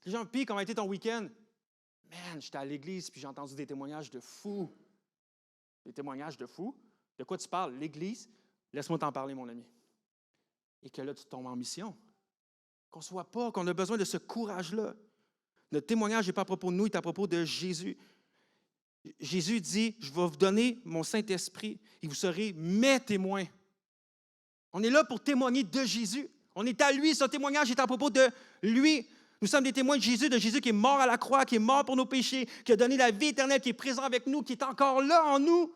Speaker 1: les gens me disent comment a été ton week-end? Man, j'étais à l'église puis j'ai entendu des témoignages de fous. Des témoignages de fous. De quoi tu parles? L'église? Laisse-moi t'en parler, mon ami. Et que là, tu tombes en mission. Qu'on ne soit pas, qu'on a besoin de ce courage-là. Notre témoignage n'est pas à propos de nous, il est à propos de Jésus. Jésus dit, je vais vous donner mon Saint-Esprit et vous serez mes témoins. On est là pour témoigner de Jésus. On est à lui, ce témoignage est à propos de lui. Nous sommes des témoins de Jésus qui est mort à la croix, qui est mort pour nos péchés, qui a donné la vie éternelle, qui est présent avec nous, qui est encore là en nous.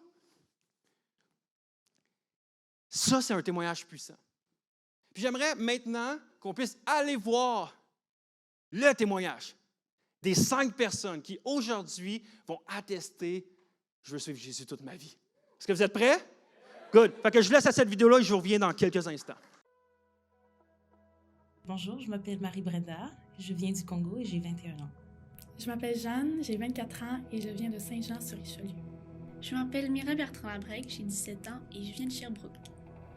Speaker 1: Ça, c'est un témoignage puissant. Puis j'aimerais maintenant qu'on puisse aller voir le témoignage des 5 personnes qui, aujourd'hui, vont attester « Je veux suivre Jésus toute ma vie ». Est-ce que vous êtes prêts? Good. Fait que je vous laisse à cette vidéo-là et je vous reviens dans quelques instants.
Speaker 2: Bonjour, je m'appelle Marie-Brenda, je viens du Congo et j'ai 21 ans.
Speaker 3: Je m'appelle Jeanne, j'ai 24 ans et je viens de Saint-Jean-sur-Richelieu.
Speaker 4: Je m'appelle Mira Bertrand-Labrec, j'ai 17 ans et je viens de Sherbrooke.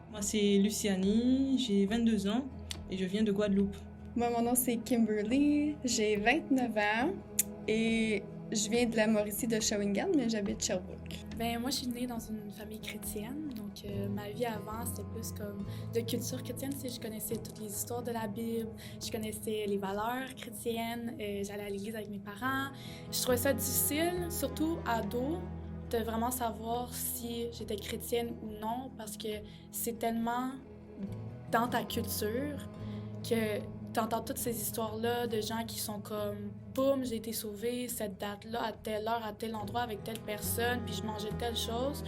Speaker 5: Moi, c'est Luciani, j'ai 22 ans et je viens de Guadeloupe.
Speaker 6: Moi, mon nom, c'est Kimberly, j'ai 29 ans et je viens de la Mauricie de Shawinigan, mais j'habite Sherbrooke.
Speaker 3: Moi, je suis née dans une famille chrétienne, donc ma vie avant, c'était plus comme de culture chrétienne. Je connaissais toutes les histoires de la Bible, je connaissais les valeurs chrétiennes, j'allais à l'église avec mes parents. Je trouvais ça difficile, surtout ado, de vraiment savoir si j'étais chrétienne ou non, parce que c'est tellement dans ta culture que tu entends toutes ces histoires-là de gens qui sont comme « Boum, j'ai été sauvée cette date-là, à telle heure, à tel endroit, avec telle personne, puis je mangeais telle chose »,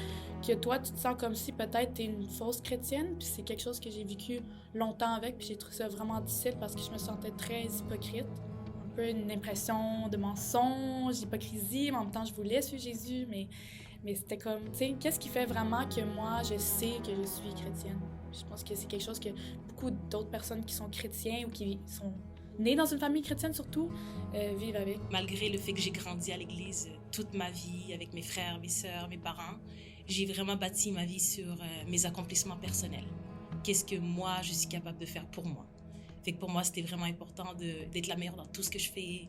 Speaker 3: que toi, tu te sens comme si peut-être tu es une fausse chrétienne, puis c'est quelque chose que j'ai vécu longtemps avec, puis j'ai trouvé ça vraiment difficile parce que je me sentais très hypocrite. Un peu une impression de mensonge, d'hypocrisie, mais en même temps, je voulais suivre Jésus, mais c'était comme, tu sais, qu'est-ce qui fait vraiment que moi, je sais que je suis chrétienne? Je pense que c'est quelque chose que beaucoup d'autres personnes qui sont chrétiens ou qui sont nées dans une famille chrétienne surtout vivent avec.
Speaker 2: Malgré le fait que j'ai grandi à l'église toute ma vie avec mes frères, mes sœurs, mes parents, j'ai vraiment bâti ma vie sur mes accomplissements personnels. Qu'est-ce que moi, je suis capable de faire pour moi? Fait que pour moi, c'était vraiment important d'être la meilleure dans tout ce que je fais.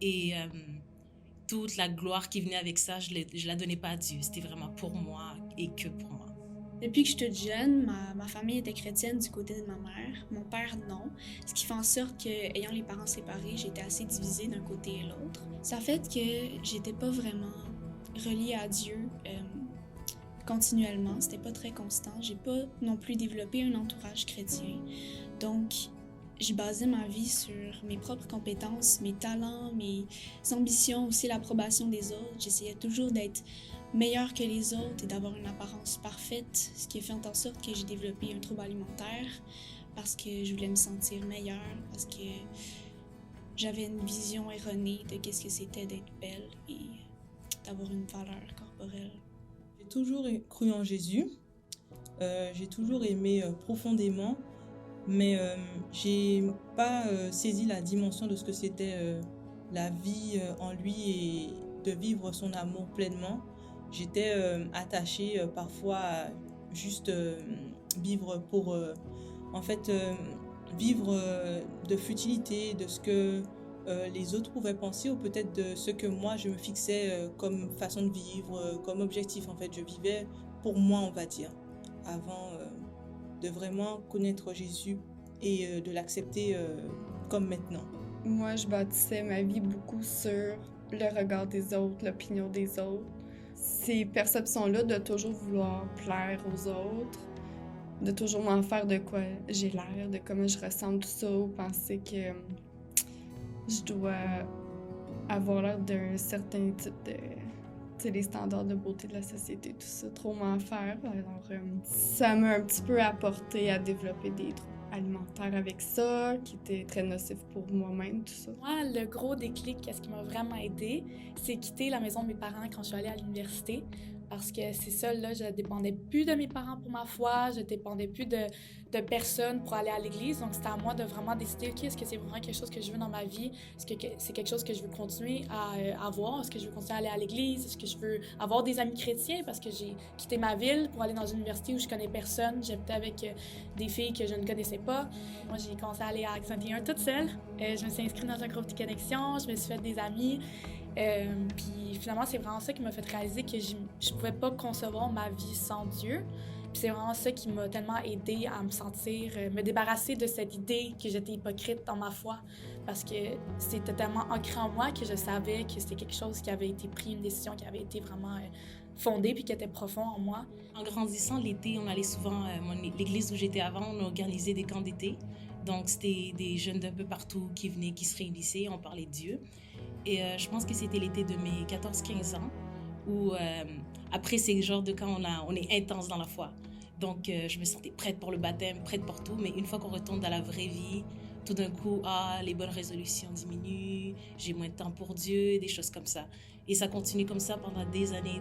Speaker 2: Et toute la gloire qui venait avec ça, je ne la donnais pas à Dieu. C'était vraiment pour moi et que pour moi.
Speaker 4: Depuis que je suis toute jeune, ma famille était chrétienne du côté de ma mère, mon père non, ce qui fait en sorte que, ayant les parents séparés, j'étais assez divisée d'un côté et l'autre. Ça fait que j'étais pas vraiment reliée à Dieu continuellement, c'était pas très constant. J'ai pas non plus développé un entourage chrétien, donc j'ai basé ma vie sur mes propres compétences, mes talents, mes ambitions, aussi l'approbation des autres. J'essayais toujours d'être meilleure que les autres et d'avoir une apparence parfaite, ce qui a fait en sorte que j'ai développé un trouble alimentaire parce que je voulais me sentir meilleure, parce que j'avais une vision erronée de qu'est-ce que c'était d'être belle et d'avoir une valeur corporelle.
Speaker 5: J'ai toujours cru en Jésus, j'ai toujours aimé profondément, mais j'ai pas saisi la dimension de ce que c'était la vie en lui et de vivre son amour pleinement. J'étais attachée parfois à juste vivre pour, vivre de futilité, de ce que les autres pouvaient penser ou peut-être de ce que moi je me fixais comme façon de vivre, comme objectif. En fait, je vivais pour moi, on va dire, avant de vraiment connaître Jésus et de l'accepter comme maintenant.
Speaker 6: Moi, je bâtissais ma vie beaucoup sur le regard des autres, l'opinion des autres. Ces perceptions-là de toujours vouloir plaire aux autres, de toujours m'en faire de quoi j'ai l'air, de comment je ressemble, tout ça, ou penser que je dois avoir l'air d'un certain type de... Tu sais, les standards de beauté de la société, tout ça, trop m'en faire. Alors, ça m'a un petit peu apporté à développer des troubles alimentaires avec ça, qui étaient très nocifs pour moi-même, tout ça.
Speaker 3: Moi, le gros déclic, ce qui m'a vraiment aidé, c'est quitter la maison de mes parents quand je suis allée à l'université. Parce que c'est ça, là, je dépendais plus de mes parents pour ma foi, je dépendais plus de personnes pour aller à l'église. Donc, c'était à moi de vraiment décider, OK, est-ce que c'est vraiment quelque chose que je veux dans ma vie? Est-ce que c'est quelque chose que je veux continuer à avoir? Est-ce que je veux continuer à aller à l'église? Est-ce que je veux avoir des amis chrétiens? Parce que j'ai quitté ma ville pour aller dans une université où je connais personne. J'habitais avec des filles que je ne connaissais pas. Moi, j'ai commencé à aller à Accent 1 toute seule. Je me suis inscrite dans un groupe de connexion, je me suis fait des amis. Puis finalement, c'est vraiment ça qui m'a fait réaliser que je pouvais pas concevoir ma vie sans Dieu. Puis c'est vraiment ça qui m'a tellement aidée à me sentir, me débarrasser de cette idée que j'étais hypocrite dans ma foi. Parce que c'était tellement ancré en moi que je savais que c'était quelque chose qui avait été pris, une décision qui avait été vraiment fondée puis qui était profond en moi.
Speaker 2: En grandissant, l'été, on allait souvent, l'église où j'étais avant, on organisait des camps d'été. Donc, c'était des jeunes d'un peu partout qui venaient, qui se réunissaient, on parlait de Dieu. Et je pense que c'était l'été de mes 14-15 ans, où après, c'est le genre de quand on est intense dans la foi. Donc, je me sentais prête pour le baptême, prête pour tout. Mais une fois qu'on retourne dans la vraie vie, tout d'un coup, les bonnes résolutions diminuent, j'ai moins de temps pour Dieu, des choses comme ça. Et ça continue comme ça pendant des années,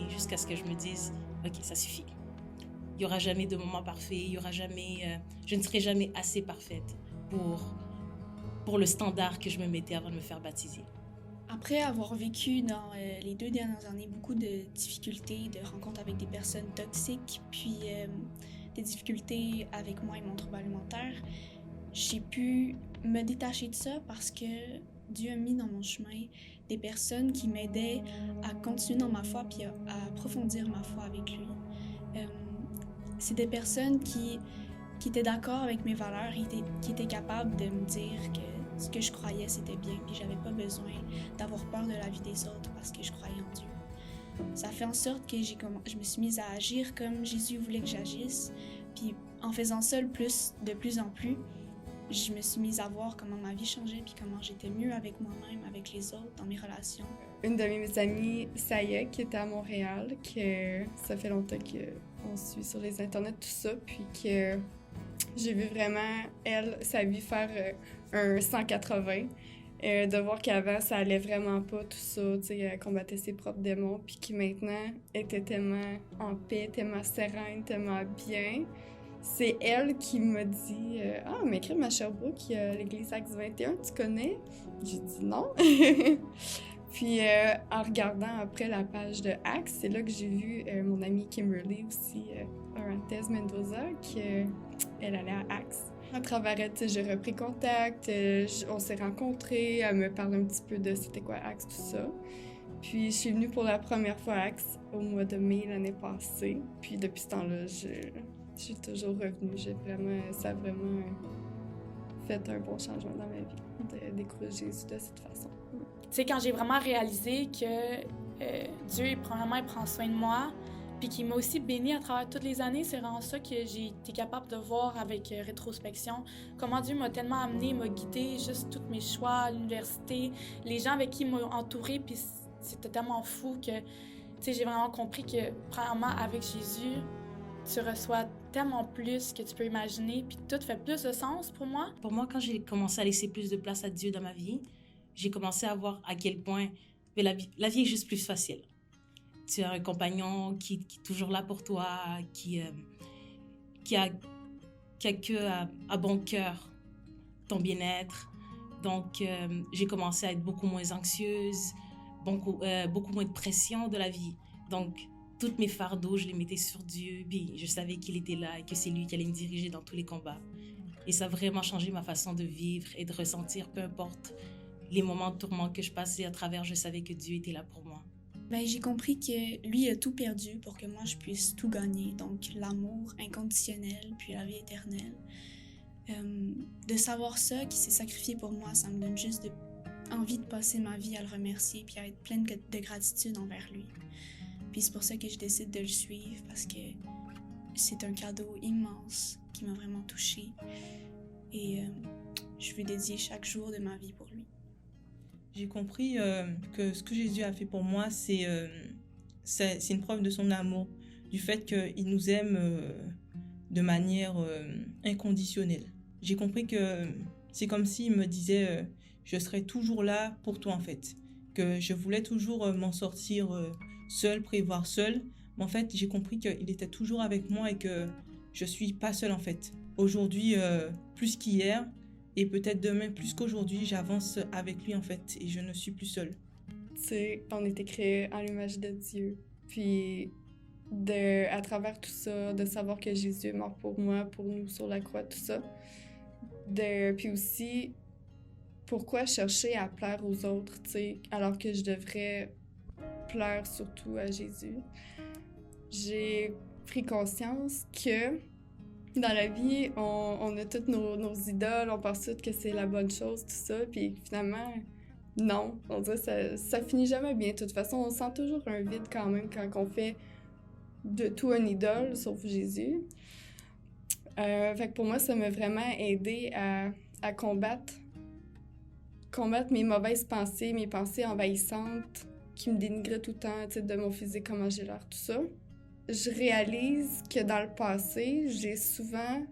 Speaker 2: jusqu'à ce que je me dise, OK, ça suffit. Il n'y aura jamais de moment parfait, il y aura jamais, je ne serai jamais assez parfaite pour le standard que je me mettais avant de me faire baptiser.
Speaker 4: Après avoir vécu dans les 2 dernières années beaucoup de difficultés, de rencontres avec des personnes toxiques, puis des difficultés avec moi et mon trouble alimentaire, j'ai pu me détacher de ça parce que Dieu a mis dans mon chemin des personnes qui m'aidaient à continuer dans ma foi puis à approfondir ma foi avec lui. C'est des personnes qui étaient d'accord avec mes valeurs, qui étaient capables de me dire que ce que je croyais, c'était bien, puis j'avais pas besoin d'avoir peur de la vie des autres parce que je croyais en Dieu. Ça fait en sorte que je me suis mise à agir comme Jésus voulait que j'agisse, puis en faisant ça de plus en plus, je me suis mise à voir comment ma vie changeait, puis comment j'étais mieux avec moi-même, avec les autres, dans mes relations.
Speaker 6: Une de mes amies, Saya, qui était à Montréal, que ça fait longtemps qu'on suit sur les internets, tout ça, puis que j'ai vu vraiment, elle, sa vie faire un 180, de voir qu'avant, ça allait vraiment pas, tout ça, tu sais, elle combattait ses propres démons, puis qui maintenant était tellement en paix, tellement sereine, tellement bien. C'est elle qui m'a dit « Ah, mais crème à Sherbrooke, il y a l'église Acts 21, tu connais? » J'ai dit « Non. » Puis en regardant après la page de Acts, c'est là que j'ai vu mon amie Kimberly aussi, Orantes Mendoza, qu'elle allait à Acts. À travers elle, j'ai repris contact, on s'est rencontrés, elle me parle un petit peu de c'était quoi Acts, tout ça. Puis je suis venue pour la première fois à Acts au mois de mai l'année passée. Puis depuis ce temps-là, je suis toujours revenue. Ça a vraiment fait un bon changement dans ma vie, de découvrir Jésus de cette façon.
Speaker 3: Tu sais, quand j'ai vraiment réalisé que Dieu, premièrement, il prend soin de moi, puis qu'il m'a aussi bénie à travers toutes les années, c'est vraiment ça que j'ai été capable de voir avec rétrospection. Comment Dieu m'a tellement amené, m'a guidé, juste tous mes choix à l'université, les gens avec qui il m'a entourée, puis c'était tellement fou que, tu sais, j'ai vraiment compris que, premièrement, avec Jésus, tu reçois tellement plus que tu peux imaginer, puis tout fait plus de sens pour moi.
Speaker 2: Pour moi, quand j'ai commencé à laisser plus de place à Dieu dans ma vie, j'ai commencé à voir à quel point mais la vie est juste plus facile. Tu as un compagnon qui est toujours là pour toi, qui a que à bon cœur ton bien-être. Donc, j'ai commencé à être beaucoup moins anxieuse, beaucoup moins de pression de la vie. Donc, tous mes fardeaux, je les mettais sur Dieu, puis je savais qu'il était là et que c'est lui qui allait me diriger dans tous les combats. Et ça a vraiment changé ma façon de vivre et de ressentir, peu importe les moments de tourment que je passais à travers, je savais que Dieu était là pour moi.
Speaker 4: Ben, j'ai compris que lui a tout perdu pour que moi je puisse tout gagner. Donc l'amour inconditionnel, puis la vie éternelle. De savoir ça, qu'il s'est sacrifié pour moi, ça me donne juste envie de passer ma vie à le remercier puis à être pleine de gratitude envers lui. Puis c'est pour ça que je décide de le suivre, parce que c'est un cadeau immense qui m'a vraiment touchée. Et je veux dédier chaque jour de ma vie pour lui.
Speaker 5: J'ai compris que ce que Jésus a fait pour moi, c'est une preuve de son amour, du fait qu'il nous aime de manière inconditionnelle. J'ai compris que c'est comme s'il me disait je serai toujours là pour toi en fait, que je voulais toujours m'en sortir seule, prévoir seule. Mais en fait, j'ai compris qu'il était toujours avec moi et que je suis pas seule en fait. Aujourd'hui, plus qu'hier, et peut-être demain, plus qu'aujourd'hui, j'avance avec lui en fait, et je ne suis plus seule.
Speaker 6: Tu sais, on était créés à l'image de Dieu. Puis, à travers tout ça, de savoir que Jésus est mort pour moi, pour nous sur la croix, tout ça. Puis aussi, pourquoi chercher à plaire aux autres, tu sais, alors que je devrais plaire surtout à Jésus. J'ai pris conscience que dans la vie, on a toutes nos idoles, on pense toutes que c'est la bonne chose, tout ça, puis finalement, non. On dirait ça finit jamais bien. De toute façon, on sent toujours un vide quand même quand on fait de tout un idole, sauf Jésus. Fait que pour moi, ça m'a vraiment aidé à combattre mes mauvaises pensées, mes pensées envahissantes qui me dénigraient tout le temps, tu sais, de mon physique, comment j'ai l'air, tout ça. Je réalise que dans le passé, j'ai souvent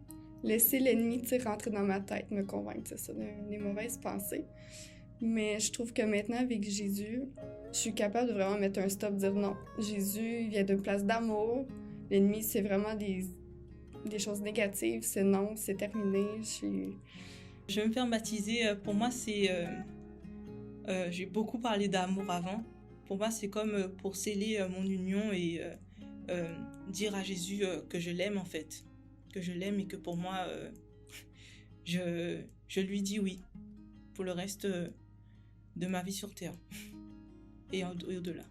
Speaker 6: laissé l'ennemi, tu sais, rentrer dans ma tête, me convaincre, c'est ça, des mauvaises pensées. Mais je trouve que maintenant, avec Jésus, je suis capable de vraiment mettre un stop, dire non. Jésus, il vient d'une place d'amour. L'ennemi, c'est vraiment des choses négatives. C'est non, c'est terminé.
Speaker 5: Je vais me faire baptiser. Pour moi, c'est... j'ai beaucoup parlé d'amour avant. Pour moi, c'est comme pour sceller mon union et dire à Jésus que je l'aime, en fait. Que je l'aime et que pour moi, je lui dis oui. Pour le reste de ma vie sur Terre. Et au-delà.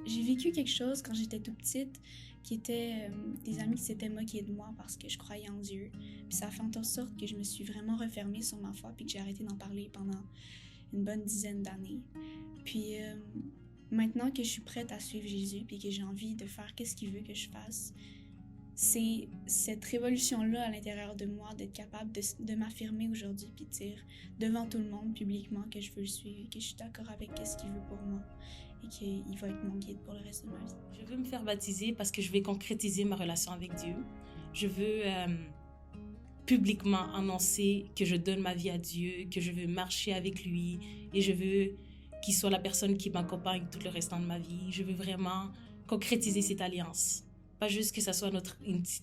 Speaker 4: J'ai vécu quelque chose quand j'étais toute petite qui était des amis qui s'étaient moqués de moi parce que je croyais en Dieu. Puis ça a fait en sorte que je me suis vraiment refermée sur ma foi puis que j'ai arrêté d'en parler pendant une bonne dizaine d'années. Puis maintenant que je suis prête à suivre Jésus puis que j'ai envie de faire qu'est-ce qu'il veut que je fasse, c'est cette révolution-là à l'intérieur de moi d'être capable de m'affirmer aujourd'hui puis de dire devant tout le monde publiquement que je veux le suivre, que je suis d'accord avec ce qu'il veut pour moi et qu'il va être mon guide pour le reste de ma vie.
Speaker 2: Je veux me faire baptiser parce que je vais concrétiser ma relation avec Dieu. Je veux publiquement annoncer que je donne ma vie à Dieu, que je veux marcher avec lui et je veux qu'il soit la personne qui m'accompagne tout le restant de ma vie. Je veux vraiment concrétiser cette alliance. Pas juste que ça soit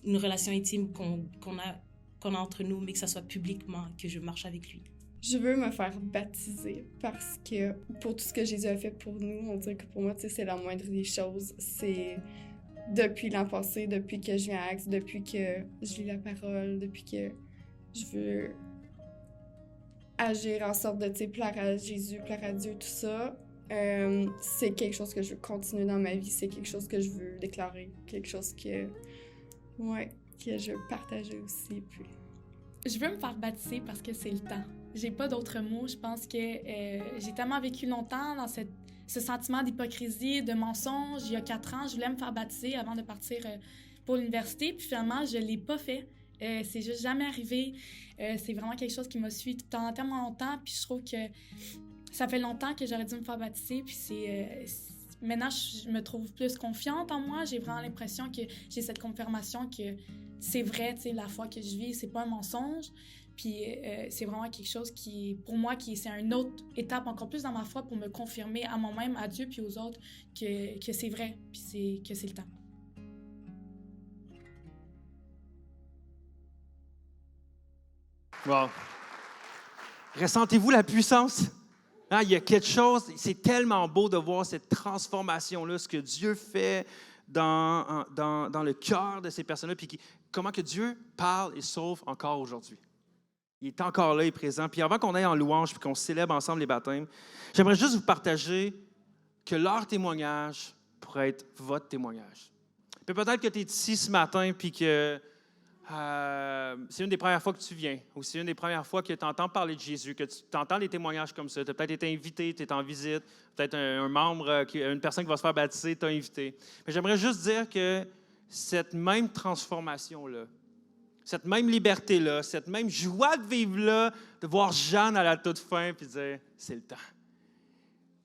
Speaker 2: une relation intime qu'on a entre nous, mais que ça soit publiquement, que je marche avec lui.
Speaker 6: Je veux me faire baptiser parce que pour tout ce que Jésus a fait pour nous, on dirait que pour moi, tu sais, c'est la moindre des choses. C'est depuis l'an passé, depuis que je viens à Axe, depuis que je lis la parole, depuis que je veux agir en sorte de, tu sais, plaire à Jésus, plaire à Dieu, tout ça. C'est quelque chose que je veux continuer dans ma vie, c'est quelque chose que je veux déclarer, quelque chose que je veux partager aussi. Puis...
Speaker 3: Je veux me faire baptiser parce que c'est le temps. J'ai pas d'autres mots. Je pense que j'ai tellement vécu longtemps dans ce sentiment d'hypocrisie, de mensonge. Il y a 4 ans, je voulais me faire baptiser avant de partir pour l'université. Puis finalement, je l'ai pas fait. C'est juste jamais arrivé. C'est vraiment quelque chose qui m'a suivi pendant tellement longtemps. Puis je trouve que ça fait longtemps que j'aurais dû me faire baptiser. Puis maintenant, je me trouve plus confiante en moi. J'ai vraiment l'impression que j'ai cette confirmation que c'est vrai, tu sais, la foi que je vis, c'est pas un mensonge. Puis c'est vraiment quelque chose qui, pour moi, c'est une autre étape encore plus dans ma foi pour me confirmer à moi-même, à Dieu puis aux autres que c'est vrai, puis que c'est le temps.
Speaker 1: Wow. Ressentez-vous la puissance? Hein, il y a quelque chose, c'est tellement beau de voir cette transformation-là, ce que Dieu fait dans le cœur de ces personnes-là, puis comment que Dieu parle et sauve encore aujourd'hui. Il est encore là, il est présent. Puis avant qu'on aille en louange puis qu'on célèbre ensemble les baptêmes, j'aimerais juste vous partager que leur témoignage pourrait être votre témoignage. Puis peut-être que tu es ici ce matin puis que c'est une des premières fois que tu viens, ou c'est une des premières fois que tu entends parler de Jésus, que tu entends des témoignages comme ça. Tu as peut-être été invité, tu es en visite, peut-être un membre, une personne qui va se faire baptiser t'a invité. Mais j'aimerais juste dire que cette même transformation-là, cette même liberté-là, cette même joie de vivre-là, de voir Jeanne à la toute fin puis de dire « c'est le temps ».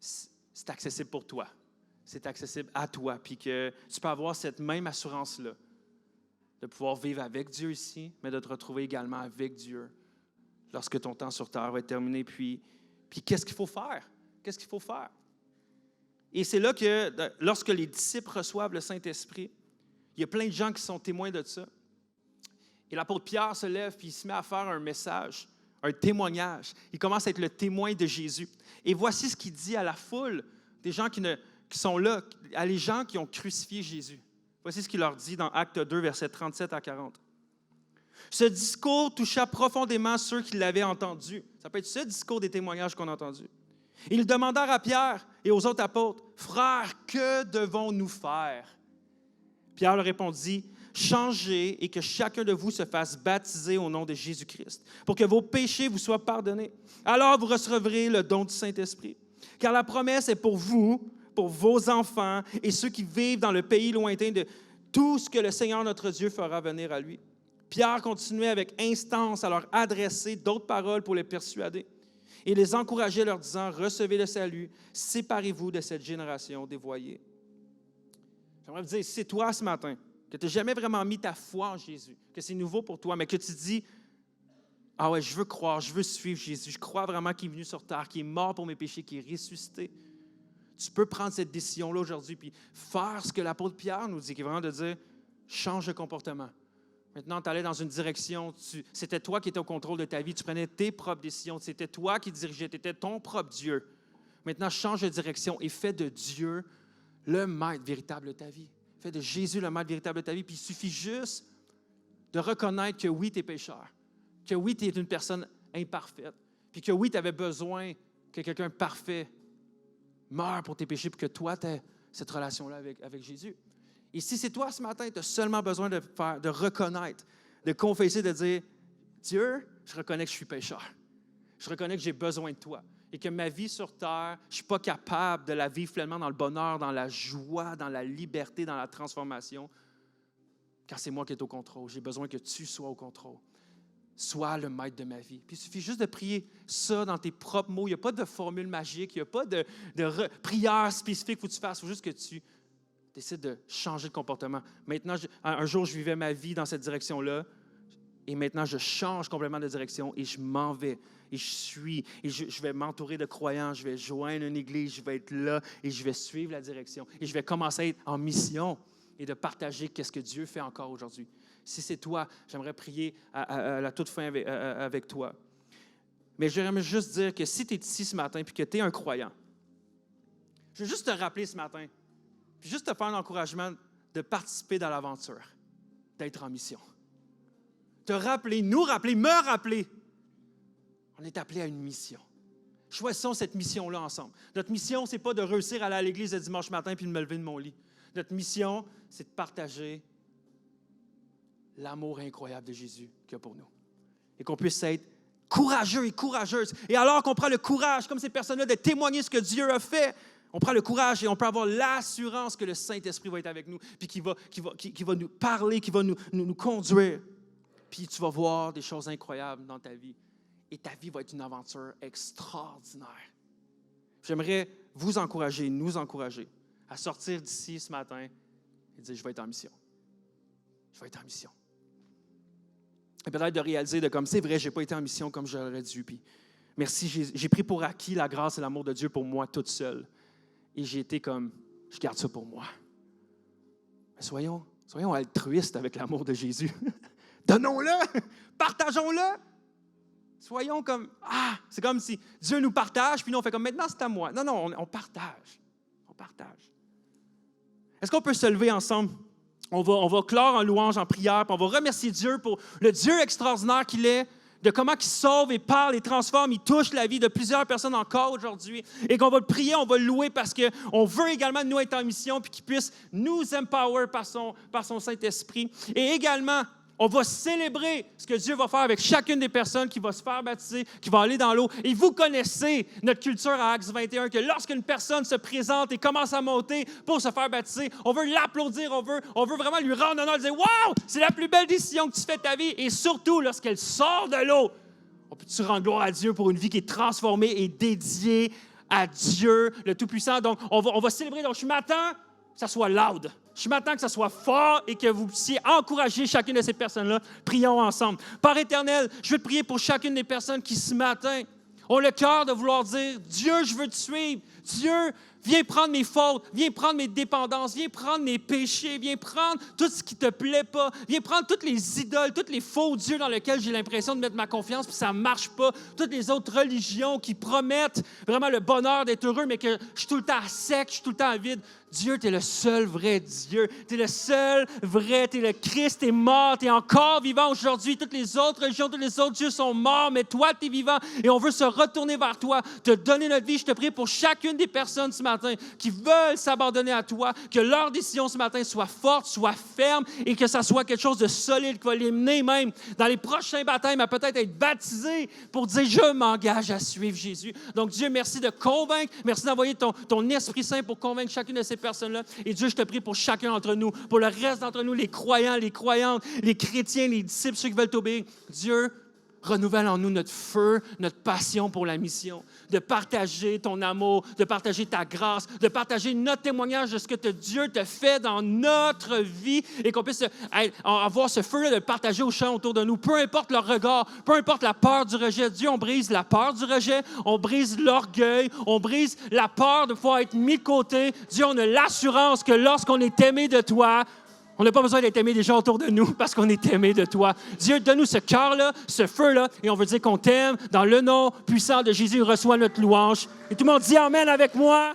Speaker 1: C'est accessible pour toi. C'est accessible à toi. Puis que tu peux avoir cette même assurance-là de pouvoir vivre avec Dieu ici, mais de te retrouver également avec Dieu lorsque ton temps sur terre va être terminé. Puis qu'est-ce qu'il faut faire? Qu'est-ce qu'il faut faire? Et c'est là que, lorsque les disciples reçoivent le Saint-Esprit, il y a plein de gens qui sont témoins de ça. Et l'apôtre Pierre se lève et il se met à faire un message, un témoignage. Il commence à être le témoin de Jésus. Et voici ce qu'il dit à la foule des gens qui sont là, à les gens qui ont crucifié Jésus. Voici ce qu'il leur dit dans Actes 2, versets 37 à 40. Ce discours toucha profondément ceux qui l'avaient entendu. Ça peut être ce discours des témoignages qu'on a entendu. Ils demandèrent à Pierre et aux autres apôtres, « Frères, que devons-nous faire? » Pierre leur répondit, « Changez et que chacun de vous se fasse baptiser au nom de Jésus-Christ, pour que vos péchés vous soient pardonnés. Alors vous recevrez le don du Saint-Esprit. Car la promesse est pour vous, pour vos enfants et ceux qui vivent dans le pays lointain de tout ce que le Seigneur notre Dieu fera venir à lui. » Pierre continuait avec instance à leur adresser d'autres paroles pour les persuader. Et les encourageait leur disant, « Recevez le salut, séparez-vous de cette génération dévoyée. » J'aimerais vous dire, si c'est toi ce matin, que tu n'as jamais vraiment mis ta foi en Jésus, que c'est nouveau pour toi, mais que tu dis, « Ah ouais, je veux croire, je veux suivre Jésus, je crois vraiment qu'il est venu sur terre, qu'il est mort pour mes péchés, qu'il est ressuscité. » Tu peux prendre cette décision-là aujourd'hui puis faire ce que l'apôtre Pierre nous dit, qui est vraiment de dire, change de comportement. Maintenant, tu allais dans une direction, c'était toi qui étais au contrôle de ta vie, tu prenais tes propres décisions, c'était toi qui dirigeais, tu étais ton propre Dieu. Maintenant, change de direction et fais de Dieu le maître véritable de ta vie. Fais de Jésus le maître véritable de ta vie, puis il suffit juste de reconnaître que oui, tu es pécheur, que oui, tu es une personne imparfaite, puis que oui, tu avais besoin que quelqu'un parfait meure pour tes péchés, puis que toi, tu as cette relation-là avec Jésus. Et si c'est toi ce matin, tu as seulement besoin de reconnaître, de confesser, de dire, Dieu, je reconnais que je suis pécheur. Je reconnais que j'ai besoin de toi. Et que ma vie sur terre, je ne suis pas capable de la vivre pleinement dans le bonheur, dans la joie, dans la liberté, dans la transformation, car c'est moi qui est au contrôle. J'ai besoin que tu sois au contrôle. Sois le maître de ma vie. Puis il suffit juste de prier ça dans tes propres mots. Il n'y a pas de formule magique, il n'y a pas de prière spécifique qu'il faut que tu fasses. Il faut juste que tu décides de changer de comportement. Maintenant, un jour, je vivais ma vie dans cette direction-là. Et maintenant, je change complètement de direction et je m'en vais. Et je vais m'entourer de croyants, je vais joindre une église, je vais être là et je vais suivre la direction. Et je vais commencer à être en mission et de partager qu'est-ce que Dieu fait encore aujourd'hui. Si c'est toi, j'aimerais prier à la toute fin avec toi. Mais j'aimerais juste dire que si tu es ici ce matin et que tu es un croyant, je veux juste te rappeler ce matin, puis juste te faire l'encouragement de participer dans l'aventure, d'être en mission. Te rappeler, nous rappeler, me rappeler. On est appelé à une mission. Choisissons cette mission-là ensemble. Notre mission, ce n'est pas de réussir à aller à l'église le dimanche matin puis de me lever de mon lit. Notre mission, c'est de partager l'amour incroyable de Jésus qu'il y a pour nous. Et qu'on puisse être courageux et courageuses. Et alors qu'on prend le courage, comme ces personnes-là, de témoigner ce que Dieu a fait, on prend le courage et on peut avoir l'assurance que le Saint-Esprit va être avec nous, puis qu'il va nous parler, qu'il va nous conduire. Puis tu vas voir des choses incroyables dans ta vie. Et ta vie va être une aventure extraordinaire. J'aimerais vous encourager, nous encourager à sortir d'ici ce matin et dire, je vais être en mission. Je vais être en mission. Et peut-être de réaliser de comme, c'est vrai, je n'ai pas été en mission comme j'aurais dû. Puis, merci, j'ai pris pour acquis la grâce et l'amour de Dieu pour moi toute seule. Et j'ai été comme, je garde ça pour moi. Mais soyons altruistes avec l'amour de Jésus. Donnons-le, partageons-le. Soyons comme, c'est comme si Dieu nous partage, puis nous on fait comme, maintenant c'est à moi. Non, on partage. On partage. Est-ce qu'on peut se lever ensemble? On va clore en louange, en prière, puis on va remercier Dieu pour le Dieu extraordinaire qu'il est, de comment il sauve et parle et transforme, il touche la vie de plusieurs personnes encore aujourd'hui. Et qu'on va le prier, on va le louer parce qu'on veut également nous être en mission puis qu'il puisse nous empower par son Saint-Esprit. Et également, on va célébrer ce que Dieu va faire avec chacune des personnes qui va se faire baptiser, qui va aller dans l'eau. Et vous connaissez notre culture à Acts 21, que lorsqu'une personne se présente et commence à monter pour se faire baptiser, on veut l'applaudir, on veut vraiment lui rendre honneur, dire « Wow, c'est la plus belle décision que tu fais de ta vie! » Et surtout, lorsqu'elle sort de l'eau, on peut-tu rendre gloire à Dieu pour une vie qui est transformée et dédiée à Dieu, le Tout-Puissant. Donc, on va célébrer. Donc, je m'attends que ça soit loud. Je m'attends que ça soit fort et que vous puissiez encourager chacune de ces personnes-là. Prions ensemble. Père éternel, je veux te prier pour chacune des personnes qui, ce matin, ont le cœur de vouloir dire « Dieu, je veux te suivre. Dieu, viens prendre mes fautes. Viens prendre mes dépendances. Viens prendre mes péchés. Viens prendre tout ce qui ne te plaît pas. Viens prendre toutes les idoles, tous les faux dieux dans lesquels j'ai l'impression de mettre ma confiance puis ça ne marche pas. Toutes les autres religions qui promettent vraiment le bonheur d'être heureux, mais que je suis tout le temps à sec, je suis tout le temps à vide. Dieu, tu es le seul vrai Dieu. Tu es le seul vrai, tu es le Christ, tu es mort, tu es encore vivant aujourd'hui. Toutes les autres religions, tous les autres dieux sont morts, mais toi, tu es vivant et on veut se retourner vers toi, te donner notre vie. Je te prie pour chacune des personnes ce matin qui veulent s'abandonner à toi, que leur décision ce matin soit forte, soit ferme et que ça soit quelque chose de solide qui va les mener même dans les prochains baptêmes à peut-être être baptisés pour dire « Je m'engage à suivre Jésus ». Donc Dieu, merci de convaincre, merci d'envoyer ton Esprit Saint pour convaincre chacune de ces personnes-là. Et Dieu, je te prie pour chacun d'entre nous, pour le reste d'entre nous, les croyants, les croyantes, les chrétiens, les disciples, ceux qui veulent t'obéir. Dieu, renouvelle en nous notre feu, notre passion pour la mission, de partager ton amour, de partager ta grâce, de partager notre témoignage de ce que Dieu te fait dans notre vie et qu'on puisse avoir ce feu-là de le partager aux gens autour de nous. Peu importe leur regard, peu importe la peur du rejet. Dieu, on brise la peur du rejet, on brise l'orgueil, on brise la peur de pouvoir être mis de côté. Dieu, on a l'assurance que lorsqu'on est aimé de toi, on n'a pas besoin d'être aimé des gens autour de nous parce qu'on est aimé de toi. Dieu, donne-nous ce cœur-là, ce feu-là, et on veut dire qu'on t'aime. Dans le nom puissant de Jésus, reçois notre louange. Et tout le monde dit Amen avec moi.